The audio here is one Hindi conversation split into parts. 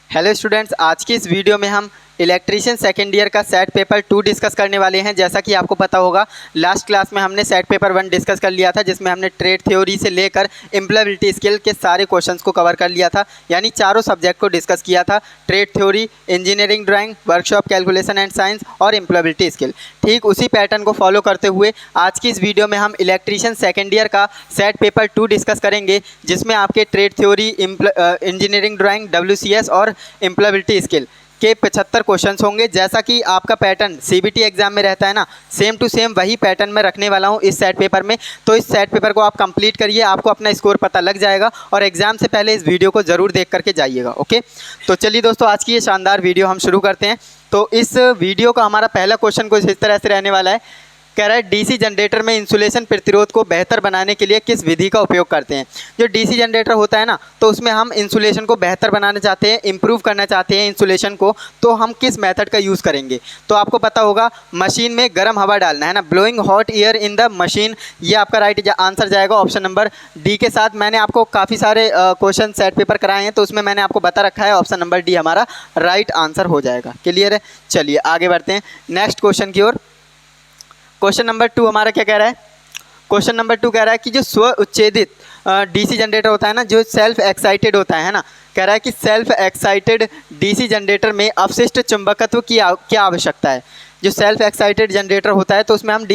हेलो स्टूडेंट्स, आज की इस वीडियो में हम इलेक्ट्रीशियन सेकेंड ईयर का सेट पेपर 2 डिस्कस करने वाले हैं। जैसा कि आपको पता होगा, लास्ट क्लास में हमने सेट पेपर 1 डिस्कस कर लिया था, जिसमें हमने ट्रेड थ्योरी से लेकर इम्प्लॉयबिलिटी स्किल के सारे क्वेश्चंस को कवर कर लिया था। यानी चारों सब्जेक्ट को डिस्कस किया था, trade theory, engineering drawing, workshop calculation and science और इम्प्लॉयबिलिटी स्किल। ठीक उसी पैटर्न को फॉलो करते हुए आज की इस वीडियो में हम इलेक्ट्रीशियन सेकेंड ईयर का सेट पेपर 2 डिस्कस करेंगे, जिसमें आपके trade theory, engineering drawing, WCS और इम्प्लॉयबिलिटी स्किल के 75 क्वेश्चंस होंगे। जैसा कि आपका पैटर्न CBT एग्जाम में रहता है ना, सेम टू सेम वही पैटर्न में रखने वाला हूँ इस सेट पेपर में। तो इस सेट पेपर को आप कंप्लीट करिए, आपको अपना स्कोर पता लग जाएगा और एग्जाम से पहले इस वीडियो को ज़रूर देख करके जाइएगा। ओके, तो चलिए दोस्तों, आज की ये शानदार वीडियो हम शुरू करते हैं। तो इस वीडियो का हमारा पहला क्वेश्चन कुछ इस तरह से रहने वाला है। कह रहा है डीसी जनरेटर में इंसुलेशन प्रतिरोध को बेहतर बनाने के लिए किस विधि का उपयोग करते हैं। जो डीसी जनरेटर होता है ना, तो उसमें हम इंसुलेशन को बेहतर बनाना चाहते हैं, इंप्रूव करना चाहते हैं इंसुलेशन को, तो हम किस मेथड का यूज़ करेंगे। तो आपको पता होगा, मशीन में गर्म हवा डालना है ना, blowing hot air in the machine. ये आपका राइट आंसर जाएगा ऑप्शन नंबर डी के साथ। मैंने आपको काफ़ी सारे क्वेश्चन सेट पेपर कराए हैं, तो उसमें मैंने आपको बता रखा है ऑप्शन नंबर डी हमारा राइट आंसर हो जाएगा। क्लियर है, चलिए आगे बढ़ते हैं नेक्स्ट क्वेश्चन की ओर। क्वेश्चन नंबर 2 हमारा क्या कह रहा है। क्वेश्चन नंबर 2 कह रहा है कि जो स्व उच्छेदित डीसी जनरेटर होता है ना, जो सेल्फ एक्साइटेड होता है ना, कह रहा है कि सेल्फ एक्साइटेड डीसी जनरेटर में अवशिष्ट चुंबकत्व की क्या आवश्यकता है। जो सेल्फ एक्साइटेड जनरेटर होता है, तो उसमें हम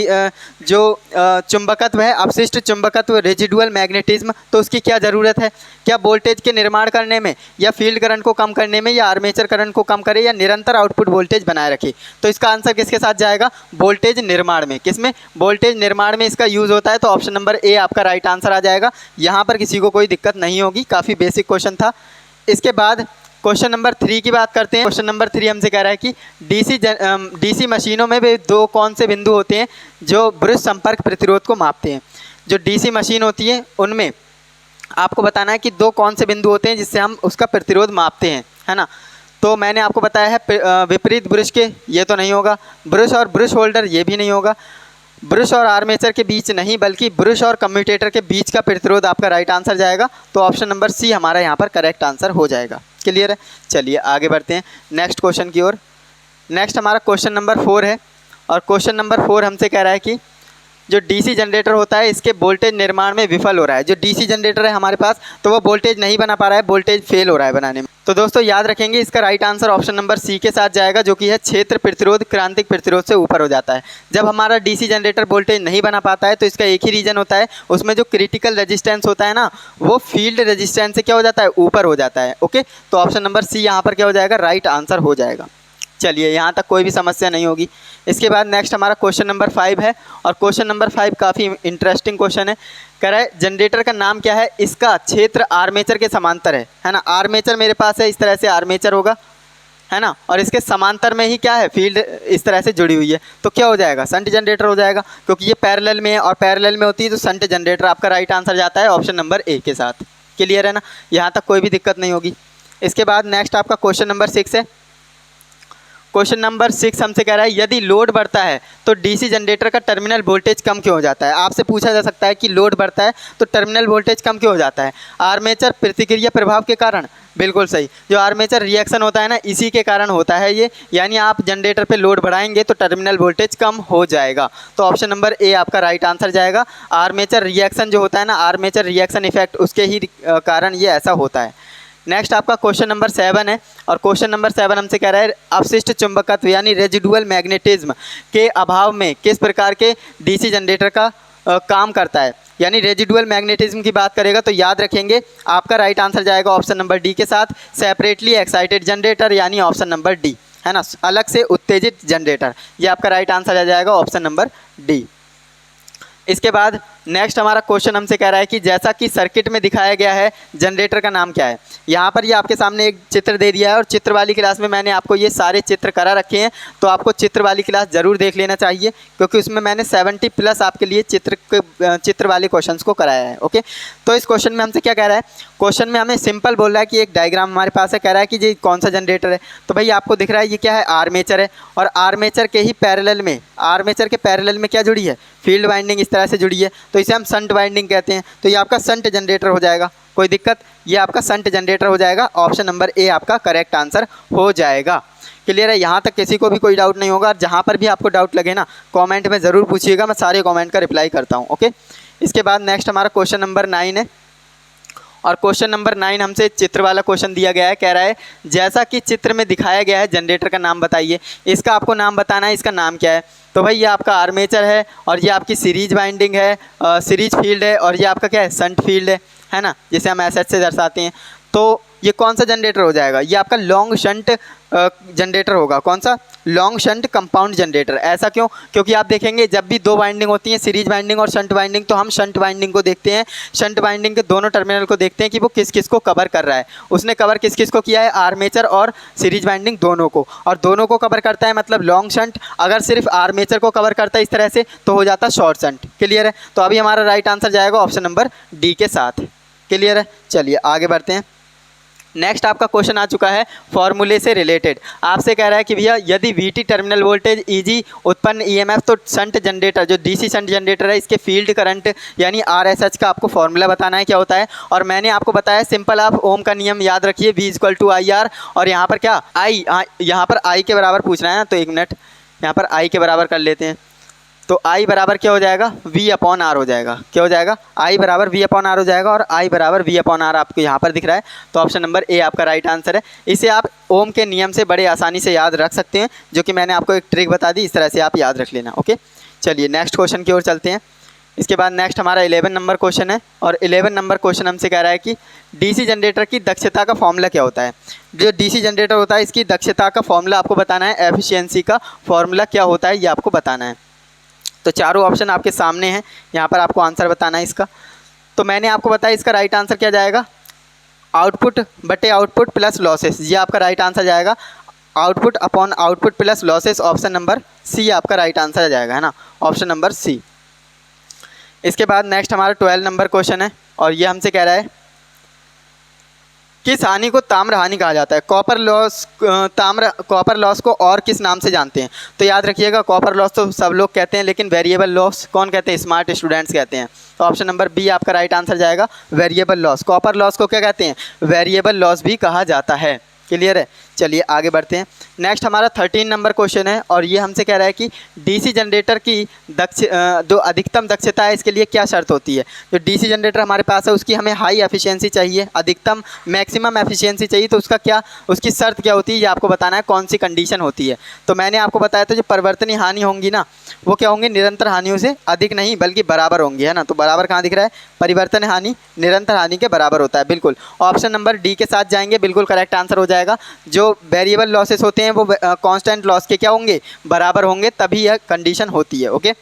जो चुंबकत्व है, अवशिष्ट चुंबकत्व, रेजिडुअल मैग्नेटिज्म, तो उसकी क्या ज़रूरत है। क्या वोल्टेज के निर्माण करने में, या फील्ड करंट को कम करने में, या आर्मेचर करंट को कम करे, या निरंतर आउटपुट वोल्टेज बनाए रखे। तो इसका आंसर किसके साथ जाएगा, वोल्टेज निर्माण में। किसमें, वोल्टेज निर्माण में इसका यूज़ होता है। तो ऑप्शन नंबर ए आपका राइट आंसर आ जाएगा। यहाँ पर किसी को कोई दिक्कत नहीं होगी, काफ़ी बेसिक क्वेश्चन था। इसके बाद क्वेश्चन नंबर 3 की बात करते हैं। क्वेश्चन नंबर 3 हमसे कह रहा है कि डीसी मशीनों में वे दो कौन से बिंदु होते हैं जो ब्रश संपर्क प्रतिरोध को मापते हैं। जो डीसी मशीन होती है, उनमें आपको बताना है कि दो कौन से बिंदु होते हैं जिससे हम उसका प्रतिरोध मापते हैं, है ना। तो मैंने आपको बताया है विपरीत ब्रश के, ये तो नहीं होगा। ब्रश और ब्रश होल्डर, ये भी नहीं होगा। ब्रश और आर्मेचर के बीच नहीं, बल्कि ब्रश और कम्यूटेटर के बीच का प्रतिरोध आपका राइट आंसर जाएगा। तो ऑप्शन नंबर सी हमारा यहाँ पर करेक्ट आंसर हो जाएगा। क्लियर है, चलिए आगे बढ़ते हैं नेक्स्ट क्वेश्चन की ओर। नेक्स्ट हमारा क्वेश्चन नंबर 4 है, और क्वेश्चन नंबर 4 हमसे कह रहा है कि जो डीसी जनरेटर होता है, इसके वोल्टेज निर्माण में विफल हो रहा है। जो डीसी जनरेटर है हमारे पास, तो वो वोल्टेज नहीं बना पा रहा है, वोल्टेज फेल हो रहा है बनाने में। तो दोस्तों याद रखेंगे, इसका right answer option number C के साथ जाएगा, जो कि है क्षेत्र प्रतिरोध क्रांतिक प्रतिरोध से ऊपर हो जाता है। जब हमारा डीसी जनरेटर वोल्टेज नहीं बना पाता है, तो इसका एक ही रीज़न होता है, उसमें जो क्रिटिकल रेजिस्टेंस होता है ना, वो फील्ड रेजिस्टेंस से क्या हो जाता है, ऊपर हो जाता है। ओके, तो ऑप्शन नंबर सी यहाँ पर क्या हो जाएगा, राइट आंसर हो जाएगा। चलिए, यहाँ तक कोई भी समस्या नहीं होगी। इसके बाद नेक्स्ट हमारा क्वेश्चन नंबर 5 है, और क्वेश्चन नंबर 5 काफ़ी इंटरेस्टिंग क्वेश्चन है। कह रहा है जनरेटर का नाम क्या है, इसका क्षेत्र आर्मेचर के समांतर है ना। आर्मेचर मेरे पास है, इस तरह से आर्मेचर होगा, है ना, और इसके समांतर में ही क्या है, फील्ड इस तरह से जुड़ी हुई है। तो क्या हो जाएगा, शंट जनरेटर हो जाएगा, क्योंकि ये पैरेलल में है और पैरेलल में होती है, तो शंट जनरेटर आपका राइट आंसर जाता है ऑप्शन नंबर ए के साथ। क्लियर है ना, यहाँ तक कोई भी दिक्कत नहीं होगी। इसके बाद नेक्स्ट आपका क्वेश्चन नंबर 6 है। क्वेश्चन नंबर 6 हमसे कह रहा है, यदि लोड बढ़ता है तो डीसी जनरेटर का टर्मिनल वोल्टेज कम क्यों हो जाता है। आपसे पूछा जा सकता है कि लोड बढ़ता है तो टर्मिनल वोल्टेज कम क्यों हो जाता है। आर्मेचर प्रतिक्रिया प्रभाव के कारण, बिल्कुल सही। जो आर्मेचर रिएक्शन होता है ना, इसी के कारण होता है ये। यानी आप जनरेटर पे लोड बढ़ाएंगे तो टर्मिनल वोल्टेज कम हो जाएगा। तो ऑप्शन नंबर ए आपका राइट आंसर जाएगा। आर्मेचर रिएक्शन जो होता है ना, आर्मेचर रिएक्शन इफेक्ट, उसके ही कारण ये ऐसा होता है। नेक्स्ट आपका क्वेश्चन नंबर 7 है, और क्वेश्चन नंबर 7 हमसे कह रहा है, अवशिष्ट चुंबकत्व यानी रेजिडुअल मैग्नेटिज्म के अभाव में किस प्रकार के डीसी जनरेटर का काम करता है। यानी रेजिडुअल मैग्नेटिज्म की बात करेगा, तो याद रखेंगे आपका राइट आंसर जाएगा ऑप्शन नंबर डी के साथ, सेपरेटली एक्साइटेड जनरेटर, यानी ऑप्शन नंबर डी, है ना, अलग से उत्तेजित जनरेटर। ये आपका राइट आंसर आ जाएगा ऑप्शन नंबर डी। इसके बाद नेक्स्ट हमारा क्वेश्चन हमसे कह रहा है कि जैसा कि सर्किट में दिखाया गया है, जनरेटर का नाम क्या है। यहाँ पर ये आपके सामने एक चित्र दे दिया है, और चित्र वाली क्लास में मैंने आपको ये सारे चित्र करा रखे हैं, तो आपको चित्र वाली क्लास ज़रूर देख लेना चाहिए, क्योंकि उसमें मैंने 70+ आपके लिए चित्र वाले क्वेश्चंस को कराया है। ओके, तो इस क्वेश्चन में हमसे क्या कह रहा है, क्वेश्चन में हमें सिंपल बोल रहा है कि एक डायग्राम हमारे पास है, कह रहा है कि ये कौन सा जनरेटर है। तो भाई आपको दिख रहा है ये क्या है, आर्मेचर है, और आर्मेचर के ही पैरेलल में, आर्मेचर के पैरेलल में क्या जुड़ी है, फील्ड वाइंडिंग इस तरह से जुड़ी है, तो इसे हम शंट वाइंडिंग कहते हैं। तो ये आपका शंट जनरेटर हो जाएगा। कोई दिक्कत? ये आपका शंट जनरेटर हो जाएगा। ऑप्शन नंबर ए आपका करेक्ट आंसर हो जाएगा। क्लियर है? यहाँ तक किसी को भी कोई डाउट नहीं होगा। और जहाँ पर भी आपको डाउट लगे ना, कमेंट में ज़रूर पूछिएगा, मैं सारे कमेंट का रिप्लाई करता हूँ। ओके, इसके बाद नेक्स्ट हमारा क्वेश्चन नंबर 9 है। और क्वेश्चन नंबर 9 हमसे चित्र वाला क्वेश्चन दिया गया है। कह रहा है जैसा कि चित्र में दिखाया गया है जनरेटर का नाम बताइए। इसका आपको नाम बताना है, इसका नाम क्या है? तो भाई ये आपका आर्मेचर है, और ये आपकी सीरीज वाइंडिंग है, सीरीज फील्ड है, और ये आपका क्या है? शंट फील्ड है ना, जिसे हम एस से दर्शाते हैं। तो ये कौन सा जनरेटर हो जाएगा? ये आपका लॉन्ग शंट जनरेटर होगा। कौन सा? Long shunt compound generator. ऐसा क्यों? क्योंकि आप देखेंगे जब भी दो वाइंडिंग होती हैं, सीरीज वाइंडिंग और शंट वाइंडिंग, तो हम शंट वाइंडिंग को देखते हैं, शंट वाइंडिंग के दोनों टर्मिनल को देखते हैं कि वो किस किस को कवर कर रहा है। उसने कवर किस किस को किया है? आर्मेचर और सीरीज वाइंडिंग दोनों को। और दोनों को कवर करता है मतलब लॉन्ग शंट। अगर सिर्फ आर्मेचर को कवर करता है इस तरह से तो हो जाता है शॉर्ट शंट। क्लियर है? तो अभी हमारा राइट आंसर जाएगा ऑप्शन नंबर डी के साथ। क्लियर है? चलिए आगे बढ़ते हैं। नेक्स्ट आपका क्वेश्चन आ चुका है फॉर्मूले से रिलेटेड। आपसे कह रहा है कि भैया यदि वीटी टर्मिनल वोल्टेज ईजी उत्पन्न ईएमएफ, तो शंट जनरेटर जो डीसी शंट जनरेटर है इसके फील्ड करंट यानी आरएसएच का आपको फॉर्मूला बताना है क्या होता है। और मैंने आपको बताया सिंपल, आप ओम का नियम याद रखिए, V = IR। और यहाँ पर क्या आई, यहाँ पर आई के बराबर पूछना है ना, तो एक मिनट यहाँ पर आई के बराबर कर लेते हैं। तो I बराबर क्या हो जाएगा? V/R हो जाएगा। क्या हो जाएगा? I बराबर V/R हो जाएगा। और I बराबर V/R आपको यहाँ पर दिख रहा है, तो ऑप्शन नंबर ए आपका राइट आंसर है। इसे आप ओम के नियम से बड़े आसानी से याद रख सकते हैं, जो कि मैंने आपको एक ट्रिक बता दी, इस तरह से आप याद रख लेना। ओके, चलिए नेक्स्ट क्वेश्चन की ओर चलते हैं। इसके बाद नेक्स्ट हमारा 11 नंबर क्वेश्चन है। और 11 नंबर क्वेश्चन हमसे कह रहा है कि डीसी जनरेटर की दक्षता का फॉर्मूला क्या होता है। जो डीसी जनरेटर होता है इसकी दक्षता का फॉर्मूला आपको बताना है, एफिशिएंसी का फॉर्मूला क्या होता है ये आपको बताना है। तो चारों ऑप्शन आपके सामने हैं, यहाँ पर आपको आंसर बताना है इसका। तो मैंने आपको बताया इसका राइट आंसर क्या जाएगा? आउटपुट बटे आउटपुट प्लस लॉसेस, ये आपका राइट आंसर जाएगा। Output upon output plus losses, option number C आपका राइट आंसर जाएगा, है ना, ऑप्शन नंबर सी। इसके बाद नेक्स्ट हमारा 12 नंबर क्वेश्चन है। और ये हमसे कह रहा है किस हानि को ताम्र हानि कहा जाता है। कॉपर लॉस को और किस नाम से जानते हैं? तो याद रखिएगा, कॉपर लॉस तो सब लोग कहते हैं, लेकिन वेरिएबल लॉस कौन कहते हैं? स्मार्ट स्टूडेंट्स कहते हैं। तो ऑप्शन नंबर बी आपका राइट आंसर जाएगा, वेरिएबल लॉस। कॉपर लॉस को क्या कहते हैं? वेरिएबल लॉस भी कहा जाता है। क्लियर है? चलिए आगे बढ़ते हैं। नेक्स्ट हमारा 13 नंबर क्वेश्चन है। और ये हमसे कह रहा है कि डीसी जनरेटर की जो अधिकतम दक्षता है इसके लिए क्या शर्त होती है। जो डीसी जनरेटर हमारे पास है उसकी हमें हाई एफिशिएंसी चाहिए, अधिकतम मैक्सिमम एफिशिएंसी चाहिए, तो उसकी शर्त क्या होती है ये आपको बताना है, कौन सी कंडीशन होती है। तो मैंने आपको बताया था जो परिवर्तनीय हानि होंगी ना, वो क्या होंगी? निरंतर हानियों से अधिक नहीं बल्कि बराबर होंगी, है ना। तो बराबर कहाँ दिख रहा है? परिवर्तनीय हानि निरंतर हानि के बराबर होता है। बिल्कुल ऑप्शन नंबर डी के साथ जाएंगे, बिल्कुल करेक्ट आंसर हो जाएगा। जो वेरिएबल लॉसेस होते हैं वो कांस्टेंट लॉस के क्या होंगे? बराबर होंगे, तभी यह कंडीशन होती है। ओके,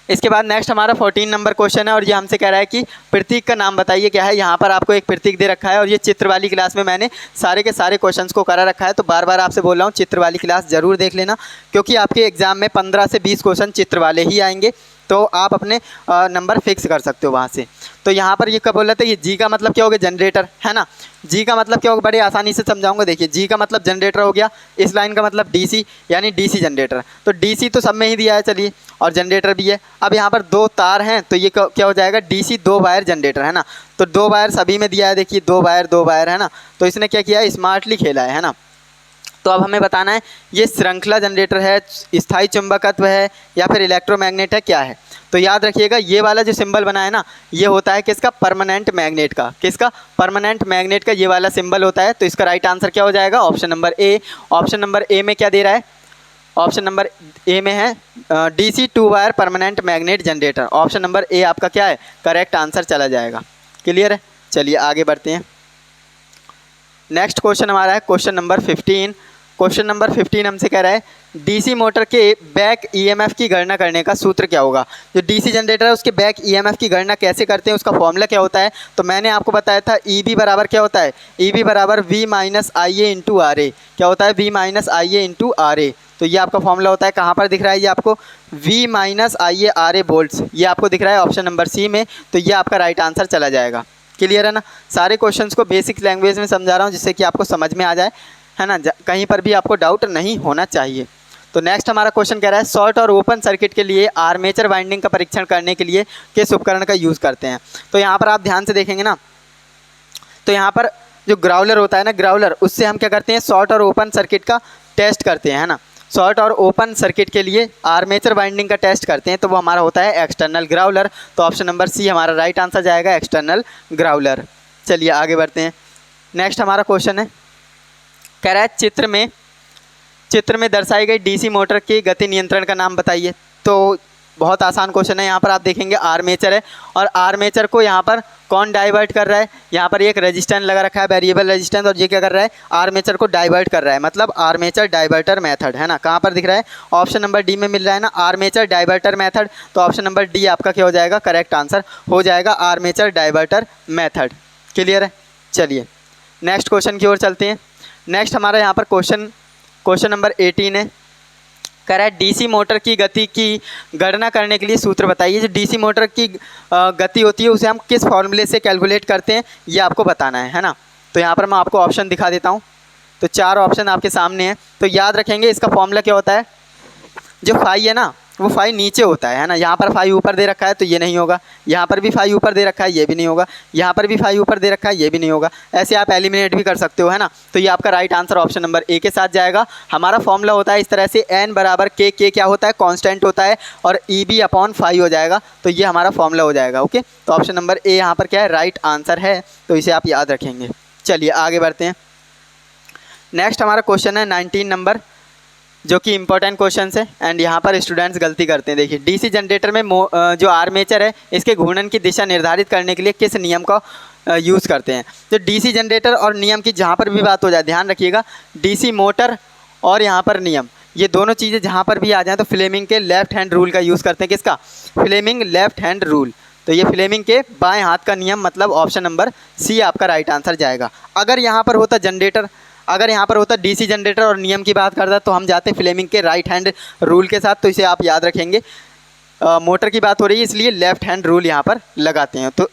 इसके बाद नेक्स्ट हमारा 14 नंबर क्वेश्चन है। और ये हमसे कह रहा है कि प्रतीक का नाम बताइए क्या है। यहाँ पर आपको एक प्रतीक दे रखा है, और ये चित्र वाली क्लास में मैंने सारे के सारे क्वेश्चंस को करा रखा है। तो बार बार आपसे बोल रहा हूँ चित्र वाली क्लास ज़रूर देख लेना, क्योंकि आपके एग्जाम में 15 से 20 क्वेश्चन चित्र वाले ही आएंगे, तो आप अपने नंबर फिक्स कर सकते हो वहाँ से। तो यहाँ पर ये कब बोल रहे थे, ये जी का मतलब क्या हो गया? जनरेटर, है ना। जी का मतलब क्या होगा? बड़े आसानी से समझाऊंगा। देखिए, जी का मतलब जनरेटर हो गया, इस लाइन का मतलब डीसी यानी डीसी जनरेटर। तो डीसी तो सब में ही दिया है, चलिए, और जनरेटर भी है। अब यहाँ पर दो तार हैं, तो ये क्या हो जाएगा? डीसी 2 वायर जनरेटर, है ना। तो 2 वायर सभी में दिया है, देखिए 2 वायर, है ना। तो इसने क्या किया है? स्मार्टली खेला है ना। तो अब हमें बताना है ये श्रृंखला जनरेटर है, स्थायी चुंबकत्व है, या फिर इलेक्ट्रोमैग्नेट है, क्या है। तो याद रखिएगा ये वाला जो सिंबल बना है ना, ये होता है किसका? परमानेंट मैग्नेट का। किसका? परमानेंट मैग्नेट का ये वाला सिंबल होता है। तो इसका राइट आंसर क्या हो जाएगा? Option number A. Option number A में क्या दे रहा है? ऑप्शन नंबर ए में है DC 2 wire permanent magnet generator. Option number A आपका क्या है? करेक्ट आंसर चला जाएगा। क्लियर है? चलिए आगे बढ़ते हैं। नेक्स्ट क्वेश्चन हमारा है क्वेश्चन नंबर 15। क्वेश्चन नंबर 15 हमसे कह रहा है डीसी मोटर के बैक ईएमएफ की गणना करने का सूत्र क्या होगा। जो डीसी जनरेटर है उसके बैक ईएमएफ की गणना कैसे करते हैं, उसका फॉर्मूला क्या होता है। तो मैंने आपको बताया था ईबी बराबर क्या होता है? ईबी बराबर V - IA × RA। क्या होता है? V - IA × RA। तो ये आपका फॉर्मूला होता है। कहाँ पर दिख रहा है ये आपको? V - IA RA वोल्ट्स, ये आपको दिख रहा है ऑप्शन नंबर सी में। तो ये आपका राइट आंसर चला जाएगा। क्लियर है ना। सारे क्वेश्चंस को बेसिक लैंग्वेज में समझा रहा हूँ जिससे कि आपको समझ में आ जाए, है ना, कहीं पर भी आपको डाउट नहीं होना चाहिए। तो नेक्स्ट हमारा क्वेश्चन कह रहा है शॉर्ट और ओपन सर्किट के लिए आर्मेचर वाइंडिंग का परीक्षण करने के लिए किस उपकरण का यूज़ करते हैं। तो यहाँ पर आप ध्यान से देखेंगे ना, तो यहाँ पर जो ग्राउलर होता है ना, ग्राउलर, उससे हम क्या करते हैं, शॉर्ट और ओपन सर्किट का टेस्ट करते हैं, है ना। शॉर्ट और ओपन सर्किट के लिए आर्मेचर वाइंडिंग का टेस्ट करते हैं, तो वो हमारा होता है एक्सटर्नल ग्राउलर। तो ऑप्शन नंबर सी हमारा राइट आंसर जाएगा, एक्सटर्नल ग्राउलर। चलिए आगे बढ़ते हैं। नेक्स्ट हमारा क्वेश्चन है, कह रहा है चित्र में दर्शाई गई डीसी मोटर की गति नियंत्रण का नाम बताइए। तो बहुत आसान क्वेश्चन है। यहाँ पर आप देखेंगे आर्मेचर है, और आर्मेचर को यहाँ पर कौन डाइवर्ट कर रहा है, यहाँ पर एक रेजिस्टेंस लगा रखा है, वेरिएबल रेजिस्टेंस, और ये क्या कर रहा है, आर्मेचर को डाइवर्ट कर रहा है, मतलब आर्मेचर डाइवर्टर मेथड, है ना। कहाँ पर दिख रहा है, ऑप्शन नंबर डी में मिल रहा है ना, आर्मेचर डाइवर्टर मेथड। तो ऑप्शन नंबर डी आपका क्या हो जाएगा, करेक्ट आंसर हो जाएगा, आर्मेचर डाइवर्टर मेथड। क्लियर है। चलिए नेक्स्ट क्वेश्चन की ओर चलते हैं। नेक्स्ट हमारा यहाँ पर क्वेश्चन नंबर 18 है, कह रहा है डीसी मोटर की गति की गणना करने के लिए सूत्र बताइए। जो डीसी मोटर की गति होती है उसे हम किस फॉर्मूले से कैलकुलेट करते हैं, ये आपको बताना है ना। तो यहाँ पर मैं आपको ऑप्शन दिखा देता हूँ। तो 4 ऑप्शन आपके सामने हैं, तो याद रखेंगे इसका फॉर्मूला क्या होता है। जो फाई है ना, वो फाई नीचे होता है ना। यहाँ पर फाई ऊपर दे रखा है तो ये नहीं होगा, यहाँ पर भी फाई ऊपर दे रखा है, ये भी नहीं होगा, यहाँ पर भी फाई ऊपर दे रखा है, ये भी नहीं होगा। ऐसे आप एलिमिनेट भी कर सकते हो, है ना। तो ये आपका right answer option number A के साथ जाएगा। हमारा फॉर्मूला होता है इस तरह से, एन बराबर के क्या होता है, कांस्टेंट होता है, और ई बी अपॉन फाई हो जाएगा। तो ये हमारा फॉर्मूला हो जाएगा। ओके, तो ऑप्शन नंबर ए यहाँ पर क्या है, राइट आंसर है, तो इसे आप याद रखेंगे। चलिए आगे बढ़ते हैं। नेक्स्ट हमारा क्वेश्चन है 19 नंबर, जो कि इंपॉर्टेंट क्वेश्चन है, एंड यहाँ पर स्टूडेंट्स गलती करते हैं। देखिए डीसी जनरेटर में जो आर्मेचर है, इसके घूर्णन की दिशा निर्धारित करने के लिए किस नियम का यूज़ करते हैं। तो डीसी जनरेटर और नियम की जहाँ पर भी बात हो जाए, ध्यान रखिएगा, डीसी मोटर और यहाँ पर नियम, ये दोनों चीज़ें जहाँ पर भी आ जाएँ तो फ्लेमिंग के लेफ्ट हैंड रूल का यूज़ करते हैं। किसका, फ्लेमिंग लेफ्ट हैंड रूल। तो ये फ्लेमिंग के बाएँ हाथ का नियम, मतलब ऑप्शन नंबर सी आपका राइट आंसर जाएगा। अगर यहाँ पर होता जनरेटर, अगर यहाँ पर होता डीसी जनरेटर और नियम की बात करता तो हम जाते फ्लेमिंग के राइट हैंड रूल के साथ। तो इसे आप याद रखेंगे, मोटर की बात हो रही है इसलिए लेफ्ट हैंड रूल यहाँ पर लगाते हैं। तो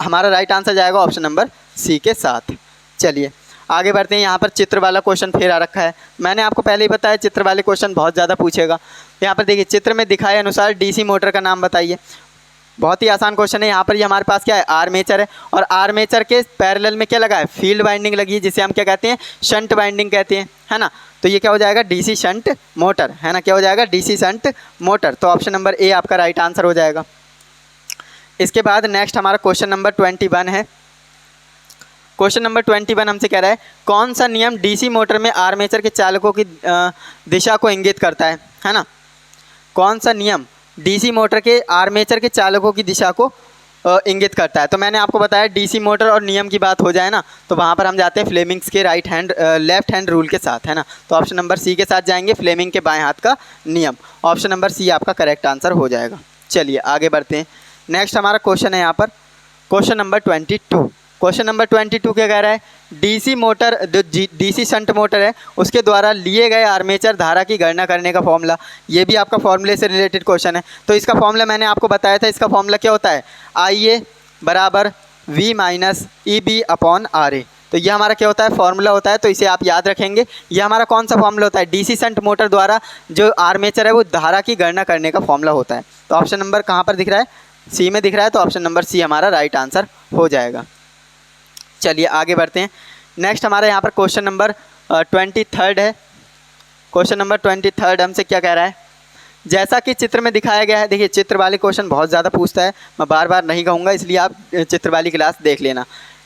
हमारा राइट आंसर जाएगा ऑप्शन नंबर सी के साथ। चलिए आगे बढ़ते हैं। यहाँ पर चित्र वाला क्वेश्चन फिर आ रखा है। मैंने आपको पहले ही बताया चित्र वाले क्वेश्चन बहुत ज़्यादा पूछेगा। यहाँ पर देखिए, चित्र में दिखाए अनुसार डीसी मोटर का नाम बताइए। बहुत ही आसान क्वेश्चन है। यहाँ पर ये हमारे पास क्या है, आर्मेचर है, और आर्मेचर के पैरेलल में क्या लगा है, फील्ड वाइंडिंग लगी है, जिसे हम क्या कहते हैं, शंट वाइंडिंग कहते हैं, है ना। तो ये क्या हो जाएगा, डीसी शंट मोटर, है ना। क्या हो जाएगा, डीसी शंट मोटर। तो ऑप्शन नंबर ए आपका राइट आंसर हो जाएगा। इसके बाद नेक्स्ट हमारा क्वेश्चन नंबर 21 है। क्वेश्चन नंबर 21 हमसे कह रहा है, कौन सा नियम डीसी मोटर में आर्मेचर के चालकों की दिशा को इंगित करता है ना। कौन सा नियम डीसी मोटर के आर्मेचर के चालकों की दिशा को इंगित करता है। तो मैंने आपको बताया डीसी मोटर और नियम की बात हो जाए ना, तो वहाँ पर हम जाते हैं फ्लेमिंग्स के लेफ्ट हैंड रूल के साथ, है ना। तो ऑप्शन नंबर सी के साथ जाएंगे, फ्लेमिंग के बाएं हाथ का नियम। ऑप्शन नंबर सी आपका करेक्ट आंसर हो जाएगा। चलिए आगे बढ़ते हैं। नेक्स्ट हमारा क्वेश्चन है यहाँ पर क्वेश्चन नंबर 22। क्वेश्चन नंबर 22 क्या कह रहा है, डीसी मोटर, जो डीसी शंट मोटर है, उसके द्वारा लिए गए आर्मेचर धारा की गणना करने का फॉर्मूला। ये भी आपका फॉर्मूले से रिलेटेड क्वेश्चन है। तो इसका फॉर्मूला मैंने आपको बताया था। इसका फॉर्मूला क्या होता है, IA बराबर V minus EB upon RA। तो ये हमारा क्या होता है, फॉर्मूला होता है। तो इसे आप याद रखेंगे। ये हमारा कौन सा फॉर्मूला होता है, डीसी शंट मोटर द्वारा जो आर्मेचर है वो धारा की गणना करने का फॉर्मूला होता है। तो ऑप्शन नंबर कहाँ पर दिख रहा है, सी में दिख रहा है। तो ऑप्शन नंबर सी हमारा राइट आंसर हो जाएगा। चलिए आगे बढ़ते हैं। नेक्स्ट हमारा यहाँ पर क्वेश्चन नंबर 23 है। क्वेश्चन नंबर 23 हमसे क्या कह रहा है, जैसा कि चित्र में दिखाया गया है। देखिए चित्र वाले क्वेश्चन बहुत ज़्यादा पूछता है, मैं बार बार नहीं कहूँगा, इसलिए आप चित्र वाली क्लास देख लेना।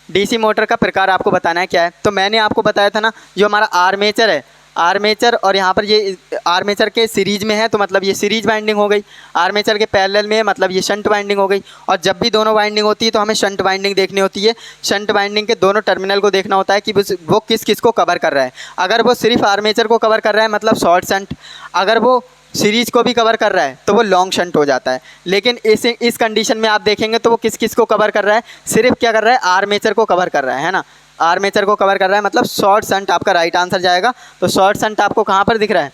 डीसी मोटर का प्रकार आपको बताना है क्या है। तो मैंने आपको बताया था ना, जो हमारा आर्मेचर है, आर्मेचर और यहाँ पर ये आर्मेचर के सीरीज में है, तो मतलब ये सीरीज वाइंडिंग हो गई। आर्मेचर के पैरेलल में है, मतलब ये शंट वाइंडिंग हो गई। और जब भी दोनों वाइंडिंग होती है तो हमें शंट वाइंडिंग देखनी होती है। शंट वाइंडिंग के दोनों टर्मिनल को देखना होता है कि वो किस किस को कवर कर रहा है। अगर वो सिर्फ आर्मेचर को कवर कर रहा है मतलब शॉर्ट शंट, अगर वो सीरीज को भी कवर कर रहा है तो वो लॉन्ग शंट हो जाता है। लेकिन इस कंडीशन में आप देखेंगे तो वो किस किस को कवर कर रहा है, सिर्फ क्या कर रहा है, आर्मेचर को कवर कर रहा है ना। आर्मेचर को कवर कर रहा है, मतलब शॉर्ट शंट आपका राइट आंसर जाएगा। तो शॉर्ट शंट आपको कहाँ पर दिख रहा है,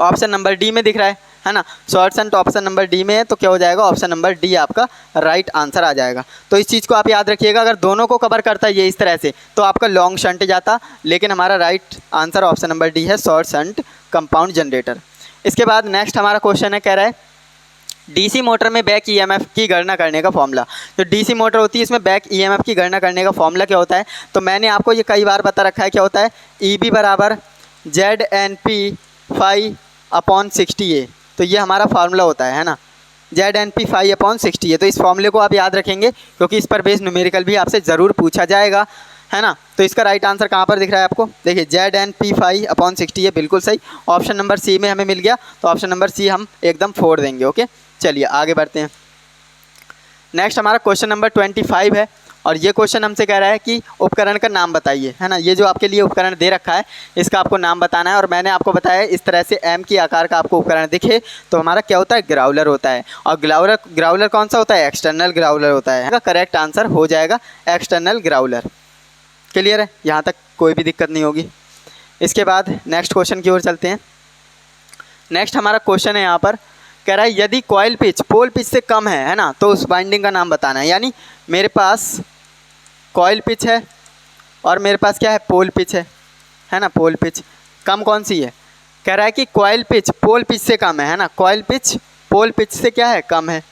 ऑप्शन नंबर डी में दिख रहा है ना। Short shunt option number D में है, तो क्या हो जाएगा, ऑप्शन नंबर डी आपका राइट आंसर आ जाएगा। तो इस चीज़ को आप याद रखिएगा, अगर दोनों को कवर करता है ये इस तरह से तो आपका लॉन्ग शंट जाता, लेकिन हमारा right answer option number D है, शॉर्ट शंट कंपाउंड जनरेटर। इसके बाद नेक्स्ट हमारा क्वेश्चन है, कह रहा है डीसी मोटर में बैक ईएमएफ की गणना करने का फॉर्मूला, जो डीसी मोटर होती है इसमें बैक ईएमएफ की गणना करने का फॉर्मूला क्या होता है, तो मैंने आपको ये कई बार बता रखा है क्या होता है, ईबी बराबर ZNP फाई अपॉन 60A। तो ये हमारा फार्मूला होता है ना, ZNP फाई अपॉन 60A। तो इस फॉर्मूले को आप याद रखेंगे क्योंकि इस पर बेस्ड न्यूमेरिकल भी आपसे ज़रूर पूछा जाएगा, है ना। तो इसका राइट आंसर कहाँ पर दिख रहा है आपको, देखिए ZNP फाई अपॉन 60A, बिल्कुल सही। ऑप्शन नंबर सी में हमें मिल गया, तो ऑप्शन नंबर सी हम एकदम फोड़ देंगे। ओके, चलिए आगे बढ़ते हैं। नेक्स्ट हमारा क्वेश्चन नंबर 25 है और ये क्वेश्चन हमसे कह रहा है कि उपकरण का नाम बताइए, है ना। ये जो आपके लिए उपकरण दे रखा है इसका आपको नाम बताना है और मैंने आपको बताया इस तरह से एम की आकार का आपको उपकरण दिखे तो हमारा क्या होता है, ग्राउलर होता है। और ग्राउलर कौन सा होता है, एक्सटर्नल ग्राउलर होता है। करेक्ट आंसर हो जाएगा एक्सटर्नल ग्राउलर। क्लियर है, यहाँ तक कोई भी दिक्कत नहीं होगी। इसके बाद नेक्स्ट क्वेश्चन की ओर चलते हैं। नेक्स्ट हमारा क्वेश्चन है यहाँ पर कह रहा है यदि कॉइल पिच पोल पिच से कम है ना, तो उस वाइंडिंग का नाम बताना है। यानी मेरे पास कॉइल पिच है और मेरे पास क्या है, पोल पिच है ना। पोल पिच कम कौन सी है, कह रहा है कि कॉइल पिच पोल पिच से कम है ना। कॉइल पिच पोल पिच से क्या है, कम है,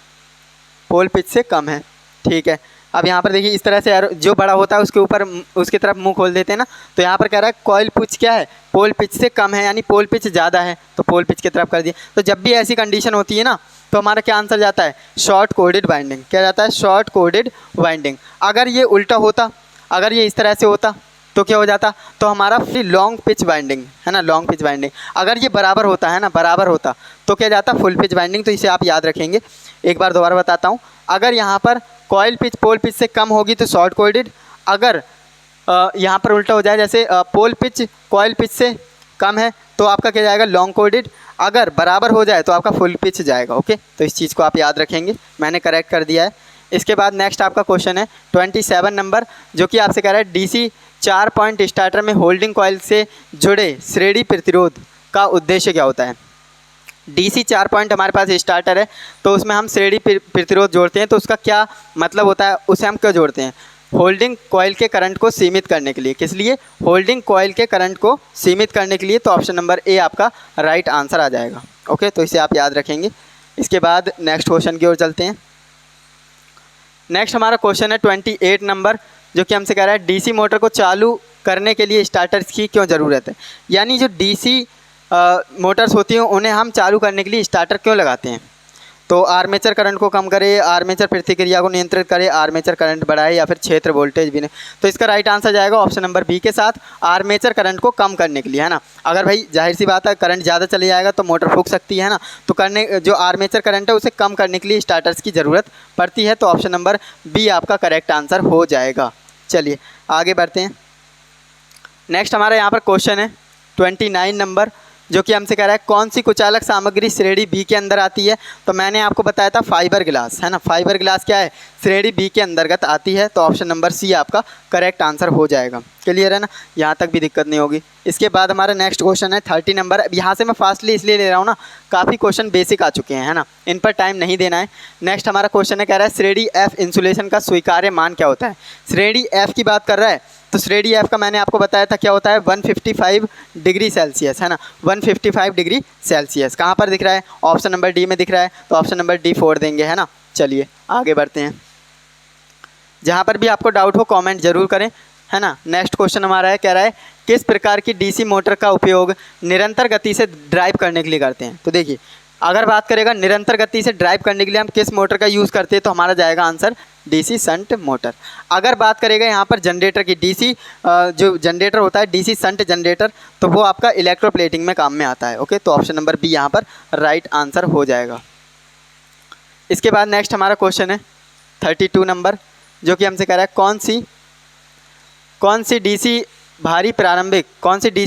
पोल पिच से कम है। ठीक है, अब यहाँ पर देखिए इस तरह से जो बड़ा होता है उसके ऊपर उसकी तरफ मुंह खोल देते हैं ना। तो यहाँ पर कह रहा है कॉइल पिच क्या है, पोल पिच से कम है, यानी पोल पिच ज़्यादा है, तो पोल पिच की तरफ कर दिए। तो जब भी ऐसी कंडीशन होती है ना तो हमारा क्या आंसर जाता है, शॉर्ट कोडेड वाइंडिंग। क्या जाता है, शॉर्ट कोडेड वाइंडिंग। अगर ये उल्टा होता, अगर ये इस तरह से होता तो क्या हो जाता, तो हमारा फिर लॉन्ग पिच वाइंडिंग, है ना, लॉन्ग पिच वाइंडिंग। अगर ये बराबर होता है ना, बराबर होता तो क्या जाता, फुल पिच वाइंडिंग। तो इसे आप याद रखेंगे। एक बार दोबारा बताता हूँ, अगर यहाँ पर कॉइल पिच पोल पिच से कम होगी तो शॉर्ट कोडेड। अगर यहाँ पर उल्टा हो जाए, जैसे पोल पिच कॉइल पिच से कम है तो आपका क्या जाएगा, लॉन्ग कोडेड। अगर बराबर हो जाए तो आपका फुल पिच जाएगा। ओके, तो इस चीज़ को आप याद रखेंगे, मैंने करेक्ट कर दिया है। इसके बाद नेक्स्ट आपका क्वेश्चन है 27 नंबर, जो कि आपसे कह रहा है डीसी 4 पॉइंट स्टार्टर में होल्डिंग कॉइल से जुड़े श्रेणी प्रतिरोध का उद्देश्य क्या होता है। डीसी 4 पॉइंट हमारे पास स्टार्टर है तो उसमें हम श्रेणी प्रतिरोध जोड़ते हैं, तो उसका क्या मतलब होता है, उसे हम क्यों जोड़ते हैं, होल्डिंग कॉइल के करंट को सीमित करने के लिए। किस लिए, होल्डिंग कॉइल के करंट को सीमित करने के लिए। तो ऑप्शन नंबर ए आपका राइट आंसर आ जाएगा। ओके, तो इसे आप याद रखेंगे। इसके बाद नेक्स्ट क्वेश्चन की ओर चलते हैं। नेक्स्ट हमारा क्वेश्चन है 28 नंबर, जो कि हमसे कह रहा है डीसी मोटर को चालू करने के लिए स्टार्टर्स की क्यों ज़रूरत है। यानी जो डीसी मोटर्स होती हैं उन्हें हम चालू करने के लिए स्टार्टर क्यों लगाते हैं, तो आर्मेचर करंट को कम करे, आर्मेचर प्रतिक्रिया को नियंत्रित करे, आर्मेचर करंट बढ़ाए, या फिर क्षेत्र वोल्टेज भी नहीं। तो इसका राइट आंसर जाएगा ऑप्शन नंबर बी के साथ, आर्मेचर करंट को कम करने के लिए, है ना। अगर भाई जाहिर सी बात है करंट ज़्यादा चले जाएगा तो मोटर फूंक सकती है ना, तो जो आर्मेचर करंट है उसे कम करने के लिए स्टार्टर्स की ज़रूरत पड़ती है। तो ऑप्शन नंबर बी आपका करेक्ट आंसर हो जाएगा। चलिए आगे बढ़ते हैं। नेक्स्ट हमारा यहाँ पर क्वेश्चन है 29 नंबर, जो कि हमसे कह रहा है कौन सी कुचालक सामग्री श्रेणी बी के अंदर आती है। तो मैंने आपको बताया था फाइबर ग्लास, है ना। फाइबर ग्लास क्या है, श्रेणी बी के अंतर्गत आती है। तो ऑप्शन नंबर सी आपका करेक्ट आंसर हो जाएगा। क्लियर है ना, यहाँ तक भी दिक्कत नहीं होगी। इसके बाद हमारा नेक्स्ट क्वेश्चन है 30 नंबर। अब यहाँ से मैं फास्टली इसलिए ले रहा हूँ ना, काफ़ी क्वेश्चन बेसिक आ चुके हैं, है ना, इन पर टाइम नहीं देना है। नेक्स्ट हमारा क्वेश्चन है कह रहा है श्रेणी एफ इंसुलेशन का स्वीकार्य मान क्या होता है। श्रेणी एफ की बात कर रहा है तो श्रेणी एफ का मैंने आपको बताया था क्या होता है, 155 डिग्री सेल्सियस, है ना, 155 डिग्री सेल्सियस। कहाँ पर दिख रहा है, ऑप्शन नंबर डी में दिख रहा है। तो ऑप्शन नंबर डी फोड़ देंगे, है ना। चलिए आगे बढ़ते हैं। जहाँ पर भी आपको डाउट हो कमेंट जरूर करें, है ना। नेक्स्ट क्वेश्चन हमारा है कह रहा है किस प्रकार की डीसी मोटर का उपयोग निरंतर गति से ड्राइव करने के लिए करते हैं। तो देखिए अगर बात करेगा निरंतर गति से ड्राइव करने के लिए हम किस मोटर का यूज़ करते हैं, तो हमारा जाएगा आंसर डीसी शंट मोटर। अगर बात करेगा यहाँ पर जनरेटर की, डीसी जो जनरेटर होता है डीसी शंट जनरेटर, तो वो आपका इलेक्ट्रोप्लेटिंग में काम में आता है। ओके, तो ऑप्शन नंबर बी यहाँ पर राइट आंसर हो जाएगा। इसके बाद नेक्स्ट हमारा क्वेश्चन है 32 नंबर, जो कि हमसे कह रहा है कौन सी डीसी